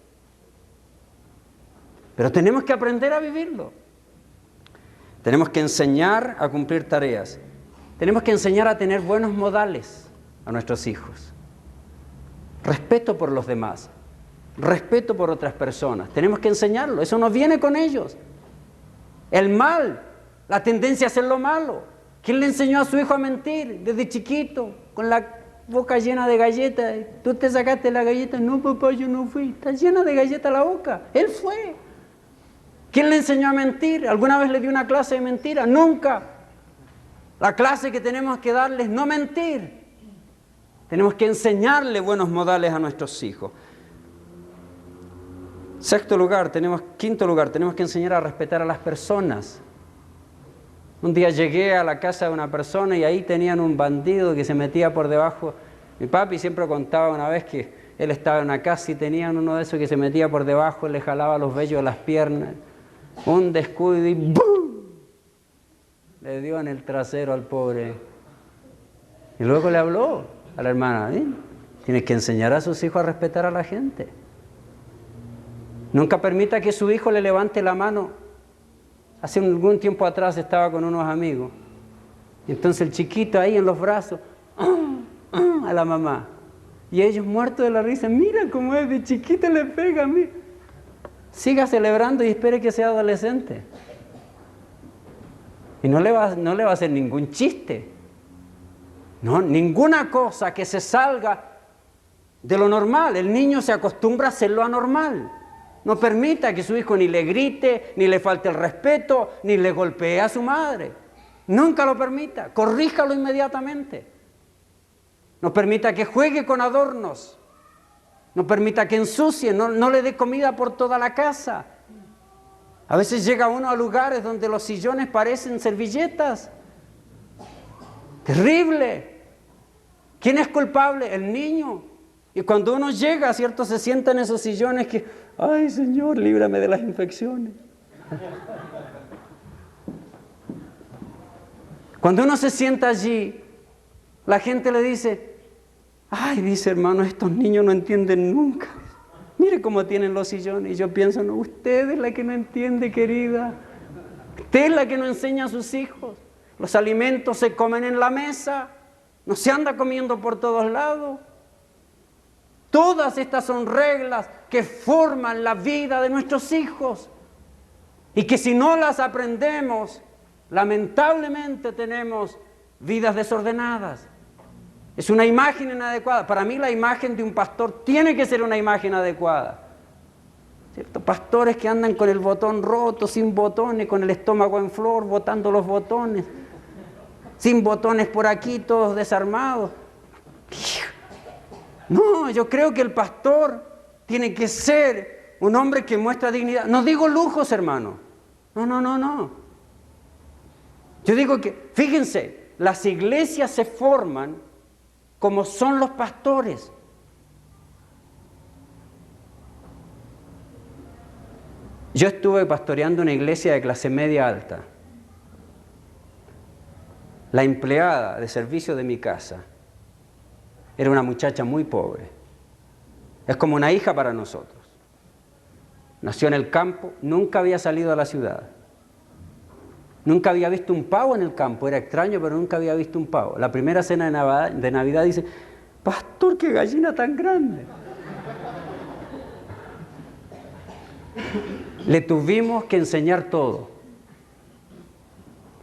A: pero tenemos que aprender a vivirlo. Tenemos que enseñar a cumplir tareas. Tenemos que enseñar a tener buenos modales a nuestros hijos. Respeto por los demás, respeto por otras personas. Tenemos que enseñarlo, eso no viene con ellos. El mal, la tendencia a hacer lo malo. ¿Quién le enseñó a su hijo a mentir desde chiquito, con la boca llena de galletas? ¿Tú te sacaste la galleta? No, papá, yo no fui. Está llena de galletas la boca. Él fue. ¿Quién le enseñó a mentir? ¿Alguna vez le dio una clase de mentira? Nunca. La clase que tenemos que darles es no mentir. Tenemos que enseñarle buenos modales a nuestros hijos. Quinto lugar, tenemos que enseñar a respetar a las personas. Un día llegué a la casa de una persona y ahí tenían un bandido que se metía por debajo. Mi papi siempre contaba una vez que él estaba en una casa y tenían uno de esos que se metía por debajo, le jalaba los vellos de las piernas. Un descuido y ¡bum! Le dio en el trasero al pobre. Y luego le habló a la hermana, tienes que enseñar a sus hijos a respetar a la gente. Nunca permita que su hijo le levante la mano. Hace algún tiempo atrás estaba con unos amigos Entonces el chiquito ahí en los brazos, a la mamá. Y ellos muertos de la risa, mira cómo es, de chiquito le pega a mí. Siga celebrando y espere que sea adolescente. Y no le va a hacer ningún chiste. No, ninguna cosa que se salga de lo normal. El niño se acostumbra a hacer lo anormal. No permita que su hijo ni le grite, ni le falte el respeto, ni le golpee a su madre. Nunca lo permita. Corríjalo inmediatamente. No permita que juegue con adornos. No permita que ensucie. No le dé comida por toda la casa. A veces llega uno a lugares donde los sillones parecen servilletas. Terrible. ¿Quién es culpable? El niño. Y cuando uno llega, ¿cierto? Se sienta en esos sillones que, ay, Señor, líbrame de las infecciones. Cuando uno se sienta allí, la gente le dice, ay, dice hermano, estos niños no entienden nunca. Mire cómo tienen los sillones. Y yo pienso, no, usted es la que no entiende, querida. Usted es la que no enseña a sus hijos. Los alimentos se comen en la mesa. No se anda comiendo por todos lados. Todas estas son reglas que forman la vida de nuestros hijos. Y que si no las aprendemos, lamentablemente tenemos vidas desordenadas. Es una imagen inadecuada. Para mí la imagen de un pastor tiene que ser una imagen adecuada. ¿Cierto? Pastores que andan con el botón roto, sin botones, con el estómago en flor, botando los botones. Sin botones por aquí, todos desarmados. No, yo creo que el pastor tiene que ser un hombre que muestra dignidad. No digo lujos, hermano. No. Yo digo que, fíjense, las iglesias se forman como son los pastores. Yo estuve pastoreando una iglesia de clase media alta. La empleada de servicio de mi casa era una muchacha muy pobre. Es como una hija para nosotros. Nació en el campo, nunca había salido a la ciudad. Nunca había visto un pavo en el campo, era extraño, pero nunca había visto un pavo. La primera cena de Navidad dice, pastor, qué gallina tan grande. Le tuvimos que enseñar todo.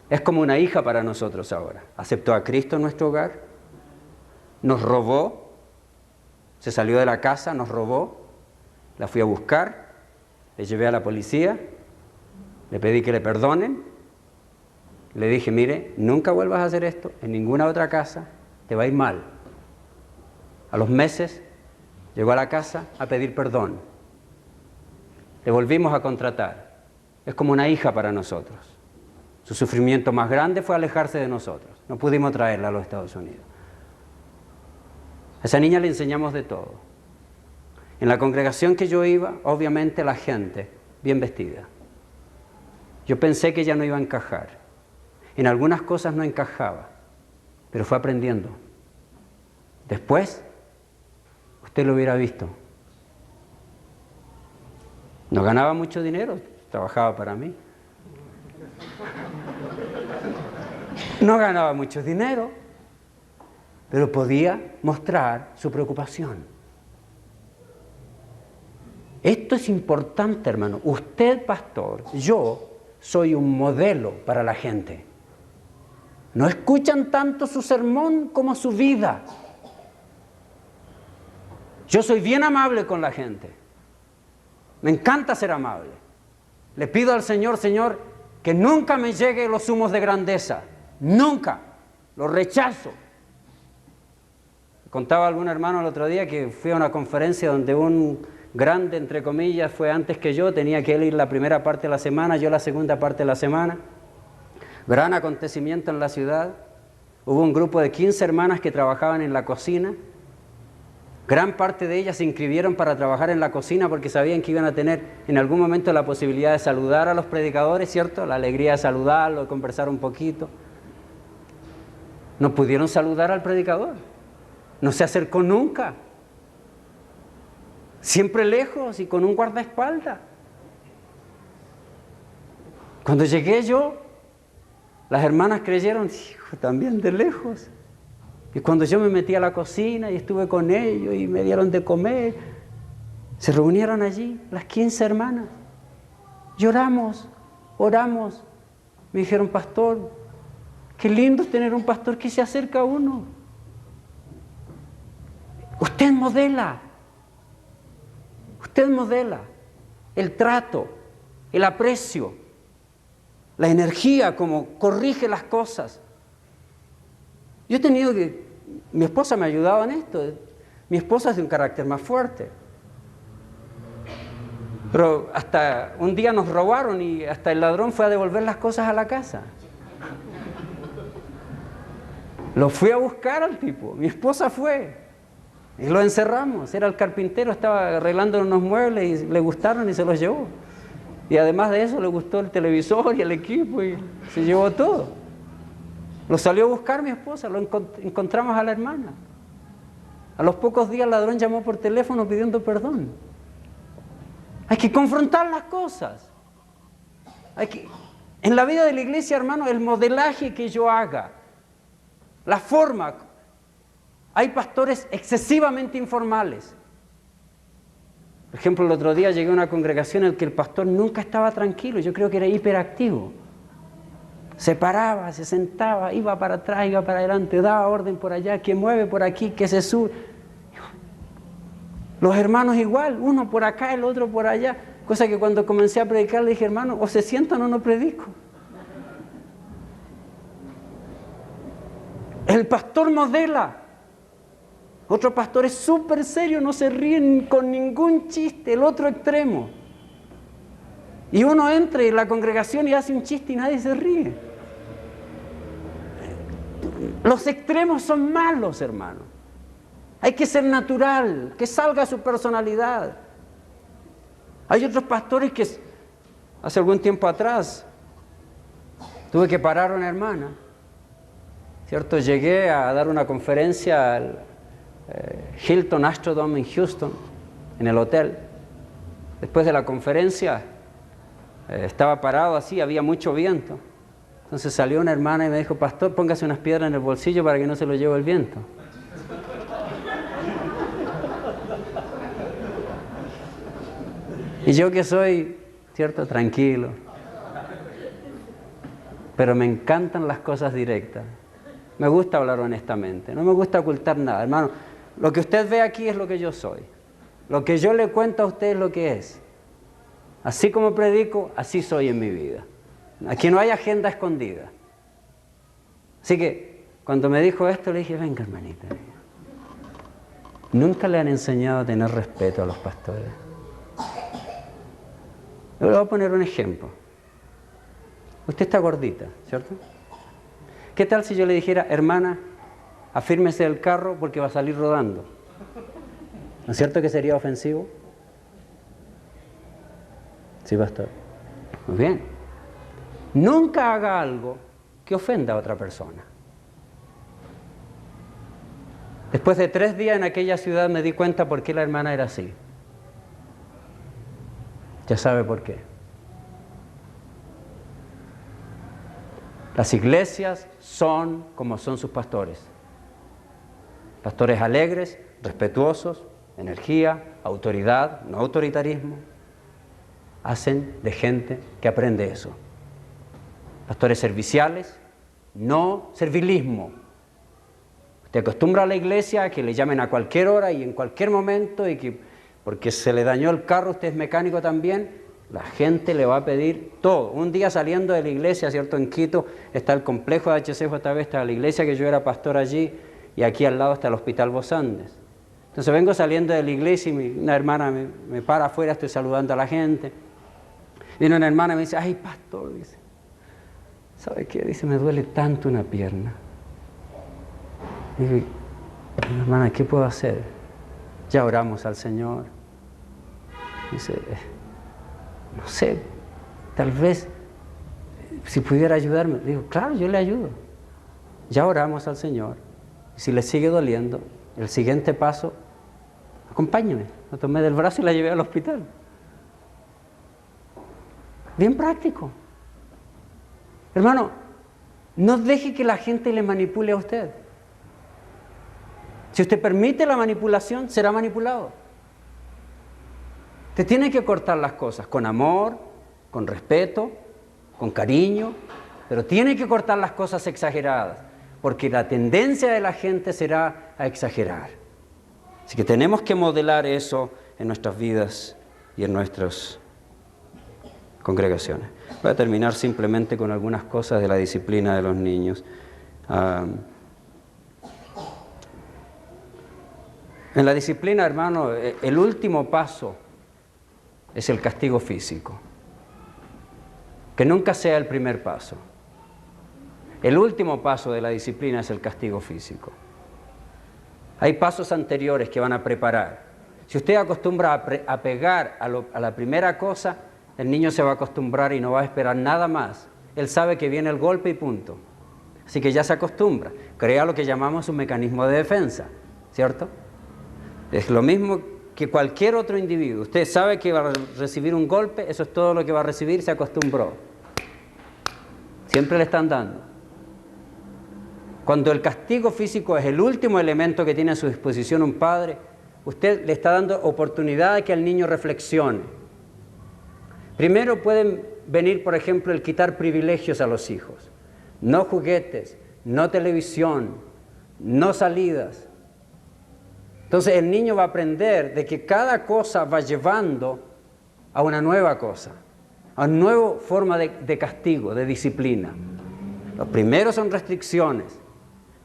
A: Es como una hija para nosotros ahora. Aceptó a Cristo en nuestro hogar, nos robó, se salió de la casa, nos robó, la fui a buscar, le llevé a la policía, le pedí que le perdonen, le dije, mire, nunca vuelvas a hacer esto en ninguna otra casa, te va a ir mal. A los meses llegó a la casa a pedir perdón. Le volvimos a contratar. Es como una hija para nosotros. Su sufrimiento más grande fue alejarse de nosotros. No pudimos traerla a los Estados Unidos. A esa niña le enseñamos de todo. En la congregación que yo iba, obviamente la gente bien vestida. Yo pensé que ella no iba a encajar. En algunas cosas no encajaba, pero fue aprendiendo. Después, usted lo hubiera visto. No ganaba mucho dinero, trabajaba para mí. No ganaba mucho dinero, pero podía mostrar su preocupación. Esto es importante, hermano. Usted, pastor, yo soy un modelo para la gente. No escuchan tanto su sermón como su vida. Yo soy bien amable con la gente. Me encanta ser amable. Le pido al Señor, Señor, que nunca me llegue los humos de grandeza. Nunca. Lo rechazo. Contaba algún hermano el otro día que fui a una conferencia donde un grande, entre comillas, fue antes que yo. Tenía que él ir la primera parte de la semana, yo la segunda parte de la semana. Gran acontecimiento en la ciudad. Hubo un grupo de 15 hermanas que trabajaban en la cocina. Gran parte de ellas se inscribieron para trabajar en la cocina porque sabían que iban a tener en algún momento la posibilidad de saludar a los predicadores, ¿cierto? La alegría de saludarlo, de conversar un poquito. No pudieron saludar al predicador. No se acercó nunca. Siempre lejos y con un guardaespaldas. Cuando llegué yo, Las hermanas creyeron, hijo, también de lejos. Y cuando yo me metí a la cocina y estuve con ellos y me dieron de comer, se reunieron allí las 15 hermanas. Lloramos, oramos. Me dijeron, pastor, qué lindo tener un pastor que se acerca a uno. Usted modela el trato, el aprecio, la energía, como corrige las cosas. Yo he tenido que, mi esposa me ha ayudado en esto, mi esposa es de un carácter más fuerte. Pero hasta un día nos robaron y hasta el ladrón fue a devolver las cosas a la casa. Lo fui a buscar al tipo, mi esposa fue. Y lo encerramos, era el carpintero, estaba arreglando unos muebles y le gustaron y se los llevó. Y además de eso le gustó el televisor y el equipo y se llevó todo. Lo salió a buscar mi esposa, lo encontramos a la hermana. A los pocos días el ladrón llamó por teléfono pidiendo perdón. Hay que confrontar las cosas. En la vida de la iglesia, hermano, el modelaje que yo haga, la forma. Hay pastores excesivamente informales. Por ejemplo, el otro día llegué a una congregación en la que el pastor nunca estaba tranquilo. Yo creo que era hiperactivo. Se paraba, se sentaba, iba para atrás, iba para adelante, daba orden por allá, que mueve por aquí, que se sube. Los hermanos igual, uno por acá, el otro por allá. Cosa que cuando comencé a predicar le dije, hermano, o se sientan o no predico. El pastor modela. Otro pastor es súper serio, no se ríe con ningún chiste, el otro extremo. Y uno entra en la congregación y hace un chiste y nadie se ríe. Los extremos son malos, hermano. Hay que ser natural, que salga su personalidad. Hay otros pastores que hace algún tiempo atrás tuve que parar a una hermana, ¿cierto? Llegué a dar una conferencia al Hilton Astrodome en Houston, en el hotel. Después de la conferencia estaba parado así, había mucho viento. Entonces salió una hermana y me dijo, pastor, póngase unas piedras en el bolsillo para que no se lo lleve el viento. Y yo que soy, ¿cierto?, tranquilo, pero me encantan las cosas directas. Me gusta hablar honestamente, no me gusta ocultar nada. Hermano, lo que usted ve aquí es lo que yo soy. Lo que yo le cuento a usted es lo que es. Así como predico, así soy en mi vida. Aquí no hay agenda escondida. Así que, cuando me dijo esto, le dije, venga, hermanita. Nunca le han enseñado a tener respeto a los pastores. Yo le voy a poner un ejemplo. Usted está gordita, ¿cierto? ¿Qué tal si yo le dijera, hermana, afírmese del carro porque va a salir rodando? ¿No es cierto que sería ofensivo? Sí, pastor. Muy bien. Nunca haga algo que ofenda a otra persona. Después de 3 días en aquella ciudad me di cuenta por qué la hermana era así. Ya sabe por qué. Las iglesias son como son sus pastores. Pastores alegres, respetuosos, energía, autoridad, no autoritarismo. Hacen de gente que aprende eso. Pastores serviciales, no servilismo. Usted acostumbra a la iglesia a que le llamen a cualquier hora y en cualquier momento y que porque se le dañó el carro, usted es mecánico también, la gente le va a pedir todo. Un día saliendo de la iglesia, ¿cierto? En Quito está el complejo de HCJB, está la iglesia que yo era pastor allí y aquí al lado está el Hospital Vos Andes. Entonces vengo saliendo de la iglesia y una hermana me para afuera, estoy saludando a la gente. Viene una hermana y me dice, ay, pastor, dice, ¿sabe qué? Dice, me duele tanto una pierna. Y digo, hermana, ¿qué puedo hacer? Ya oramos al Señor. Dice, no sé, tal vez si pudiera ayudarme. Digo, claro, yo le ayudo. Ya oramos al Señor. Y si le sigue doliendo, el siguiente paso, acompáñeme. La tomé del brazo y la llevé al hospital. Bien práctico. Hermano, No deje que la gente le manipule a usted. Si usted permite la manipulación, será manipulado. Usted tiene que cortar las cosas con amor, con respeto, con cariño, pero tiene que cortar las cosas exageradas, porque la tendencia de la gente será a exagerar. Así que tenemos que modelar eso en nuestras vidas y en nuestras congregaciones. Voy a terminar simplemente con algunas cosas de la disciplina de los niños. En la disciplina, hermano, el último paso es el castigo físico. Que nunca sea el primer paso. El último paso de la disciplina es el castigo físico. Hay pasos anteriores que van a preparar. Si usted acostumbra a pegar a la primera cosa, el niño se va a acostumbrar y no va a esperar nada más. Él sabe que viene el golpe y punto. Así que ya se acostumbra. Crea lo que llamamos un mecanismo de defensa, ¿cierto? Es lo mismo que cualquier otro individuo. Usted sabe que va a recibir un golpe, eso es todo lo que va a recibir, se acostumbró. Siempre le están dando. Cuando el castigo físico es el último elemento que tiene a su disposición un padre, usted le está dando oportunidad de que el niño reflexione. Primero pueden venir, por ejemplo, el quitar privilegios a los hijos. No juguetes, no televisión, no salidas. Entonces el niño va a aprender de que cada cosa va llevando a una nueva cosa, a una nueva forma de castigo, de disciplina. Los primeros son restricciones.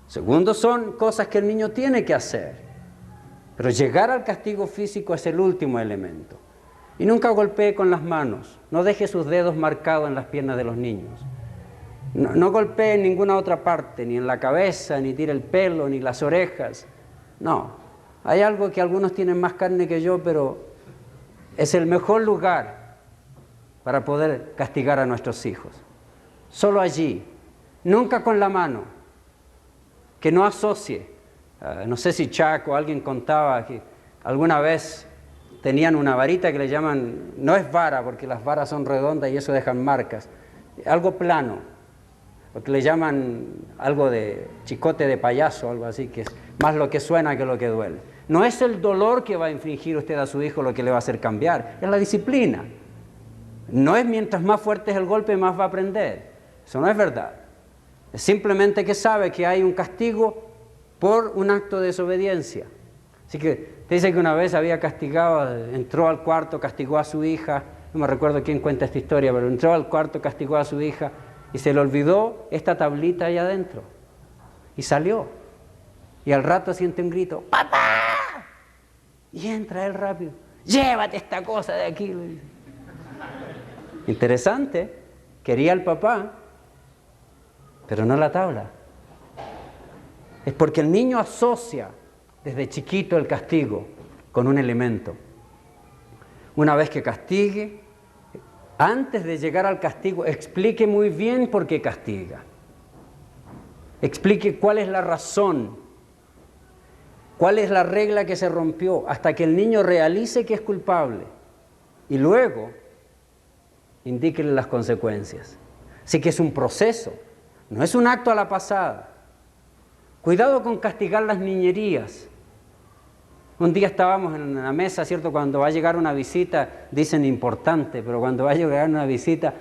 A: Segundo son cosas que el niño tiene que hacer. Pero llegar al castigo físico es el último elemento. Y nunca golpee con las manos. No deje sus dedos marcados en las piernas de los niños. No golpee en ninguna otra parte, ni en la cabeza, ni tire el pelo, ni las orejas. No. Hay algo que algunos tienen más carne que yo, pero es el mejor lugar para poder castigar a nuestros hijos. Solo allí. Nunca con la mano. Que no asocie. No sé si Chuck o alguien contaba que alguna vez tenían una varita que le llaman, no es vara porque las varas son redondas y eso dejan marcas, algo plano, lo que le llaman algo de chicote de payaso, algo así, que es más lo que suena que lo que duele. No es el dolor que va a infligir usted a su hijo lo que le va a hacer cambiar, es la disciplina. No es mientras más fuerte es el golpe más va a aprender, eso no es verdad. Es simplemente que sabe que hay un castigo por un acto de desobediencia. Así que dice que una vez había castigado, entró al cuarto, castigó a su hija, no me recuerdo quién cuenta esta historia, pero entró al cuarto, castigó a su hija y se le olvidó esta tablita ahí adentro y salió. Y al rato siente un grito, ¡papá! Y entra él rápido, llévate esta cosa de aquí. Interesante, quería al papá, pero no la tabla. Es porque el niño asocia desde chiquito el castigo con un elemento. Una vez que castigue, antes de llegar al castigo, explique muy bien por qué castiga. Explique cuál es la razón, cuál es la regla que se rompió, hasta que el niño realice que es culpable. Y luego, indíquele las consecuencias. Así que es un proceso, no es un acto a la pasada. Cuidado con castigar las niñerías. Un día estábamos en la mesa, ¿cierto? Cuando va a llegar una visita, dicen importante, pero cuando va a llegar una visita,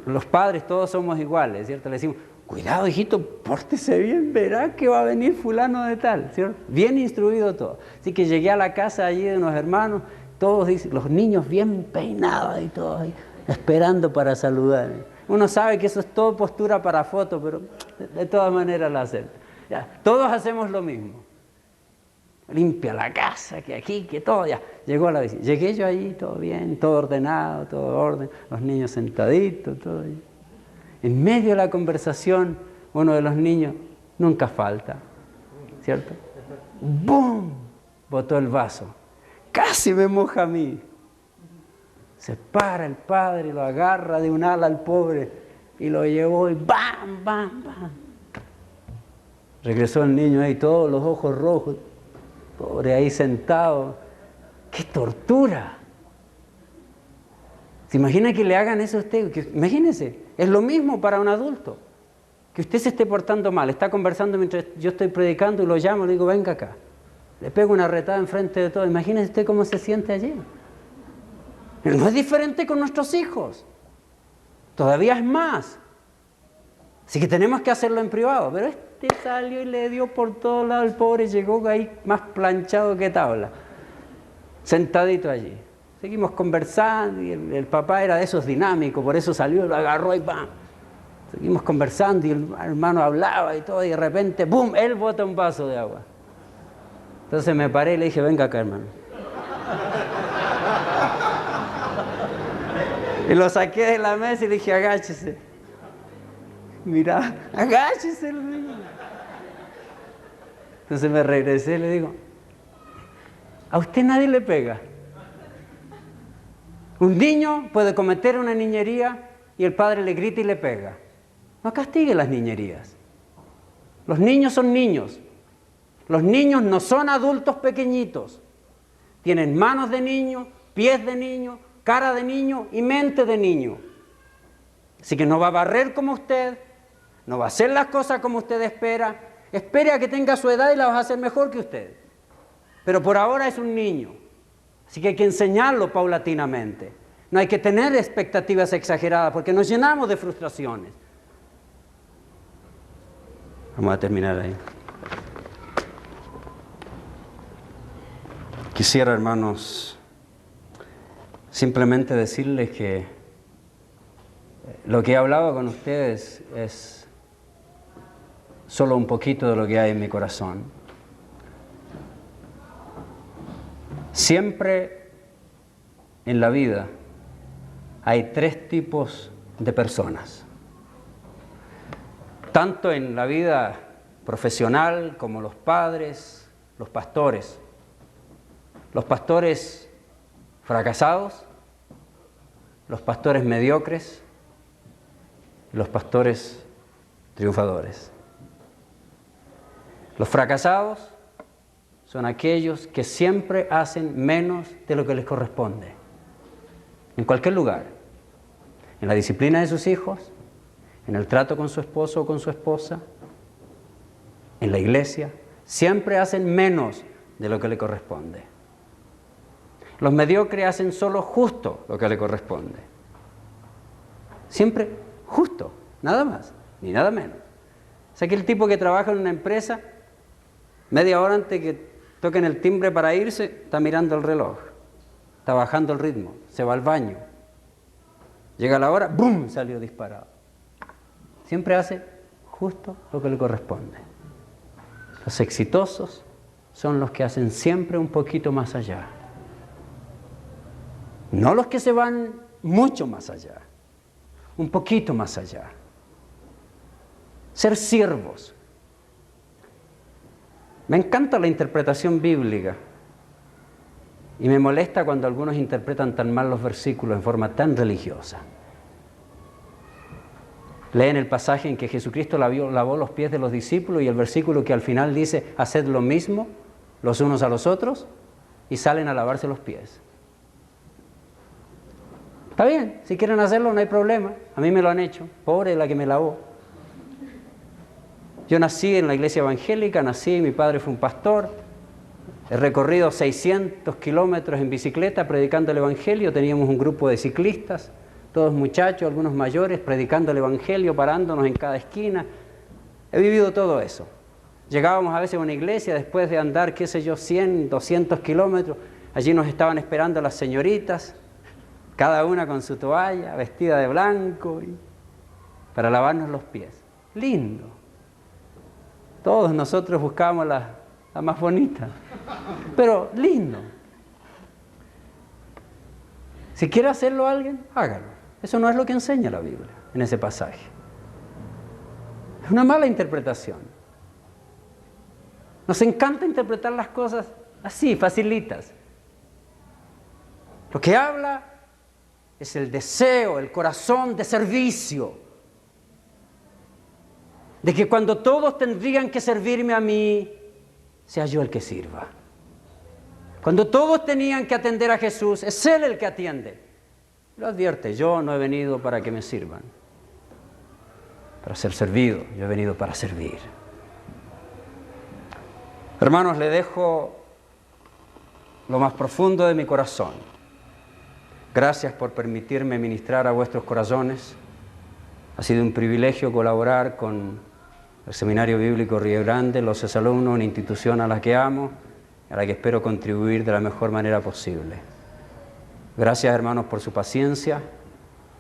A: los padres todos somos iguales, ¿cierto? Le decimos, cuidado, hijito, pórtese bien, verá que va a venir fulano de tal, ¿cierto? Bien instruido todo. Así que llegué a la casa allí de unos hermanos, todos dicen, los niños bien peinados y todos ahí, esperando para saludar. Uno sabe que eso es todo postura para foto, pero de todas maneras la hacen. Ya, todos hacemos lo mismo. Limpia la casa, que aquí, que todo, ya. Llegó a la visita. Llegué yo allí, todo bien, todo ordenado, todo orden, los niños sentaditos, todo bien. En medio de la conversación, uno de los niños, nunca falta, ¿cierto? ¡Bum! Botó el vaso. Casi me moja a mí. Se para el padre, lo agarra de un ala al pobre y lo llevó y ¡bam, bam, bam! Regresó el niño ahí, todos los ojos rojos, pobre ahí sentado. ¡Qué tortura! ¿Se imagina que le hagan eso a usted? Imagínense, es lo mismo para un adulto. que usted se esté portando mal, está conversando mientras yo estoy predicando y lo llamo, le digo, venga acá. Le pego una retada enfrente de todo. Imagínese usted cómo se siente allí. No es diferente con nuestros hijos. Todavía es más. Así que tenemos que hacerlo en privado. Pero este salió y le dio por todos lados. El pobre llegó ahí más planchado que tabla. Sentadito allí. Seguimos conversando y el papá era de esos dinámicos, por eso salió, lo agarró y ¡pam! Seguimos conversando y el hermano hablaba y todo, y de repente, ¡bum!, él bota un vaso de agua. Entonces me paré y le dije, venga acá, hermano. Y lo saqué de la mesa y le dije, agáchese. Mirá, agáchese. Entonces me regresé y le digo, a usted nadie le pega. Un niño puede cometer una niñería y el padre le grita y le pega. No castigue las niñerías. Los niños son niños. Los niños no son adultos pequeñitos. Tienen manos de niño, pies de niño, cara de niño y mente de niño. Así que no va a barrer como usted, no va a hacer las cosas como usted espera. Espere a que tenga su edad y las va a hacer mejor que usted. Pero por ahora es un niño. Así que hay que enseñarlo paulatinamente. No hay que tener expectativas exageradas porque nos llenamos de frustraciones. Vamos a terminar ahí. Quisiera, hermanos, simplemente decirles que lo que he hablado con ustedes es solo un poquito de lo que hay en mi corazón. Siempre en la vida hay tres tipos de personas. Tanto en la vida profesional como los padres, los pastores. Los pastores fracasados, los pastores mediocres, y los pastores triunfadores. Los fracasados son aquellos que siempre hacen menos de lo que les corresponde. En cualquier lugar. En la disciplina de sus hijos, en el trato con su esposo o con su esposa, en la iglesia, siempre hacen menos de lo que le corresponde. Los mediocres hacen solo justo lo que le corresponde. Siempre justo, nada más, ni nada menos. Es aquel tipo que trabaja en una empresa, media hora antes que toquen el timbre para irse, está mirando el reloj, está bajando el ritmo, se va al baño. Llega la hora, ¡bum!, salió disparado. Siempre hace justo lo que le corresponde. Los exitosos son los que hacen siempre un poquito más allá. No los que se van mucho más allá, un poquito más allá. Ser siervos. Me encanta la interpretación bíblica y me molesta cuando algunos interpretan tan mal los versículos en forma tan religiosa. Leen el pasaje en que Jesucristo lavó los pies de los discípulos y el versículo que al final dice, haced lo mismo los unos a los otros, y salen a lavarse los pies. Está bien, si quieren hacerlo no hay problema, a mí me lo han hecho, pobre la que me lavó. Yo nací en la iglesia evangélica, mi padre fue un pastor, he recorrido 600 kilómetros en bicicleta predicando el evangelio, teníamos un grupo de ciclistas, todos muchachos, algunos mayores, predicando el evangelio, parándonos en cada esquina. He vivido todo eso. Llegábamos a veces a una iglesia después de andar, 100, 200 kilómetros, allí nos estaban esperando las señoritas, cada una con su toalla, vestida de blanco, para lavarnos los pies. Lindo. Todos nosotros buscábamos la más bonita, pero lindo. Si quiere hacerlo alguien, hágalo. Eso no es lo que enseña la Biblia en ese pasaje. Es una mala interpretación. Nos encanta interpretar las cosas así, facilitas. Lo que habla es el deseo, el corazón de servicio. De que cuando todos tendrían que servirme a mí, sea yo el que sirva. Cuando todos tenían que atender a Jesús, es Él el que atiende. Lo advierte, yo no he venido para que me sirvan. para ser servido, yo he venido para servir. Hermanos, le dejo lo más profundo de mi corazón. Gracias por permitirme ministrar a vuestros corazones. Ha sido un privilegio colaborar con el Seminario Bíblico Río Grande, los exalumnos, una institución a la que amo, a la que espero contribuir de la mejor manera posible. Gracias, hermanos, por su paciencia.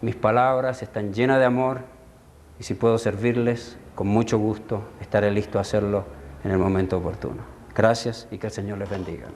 A: Mis palabras están llenas de amor y si puedo servirles, con mucho gusto, estaré listo a hacerlo en el momento oportuno. Gracias y que el Señor les bendiga.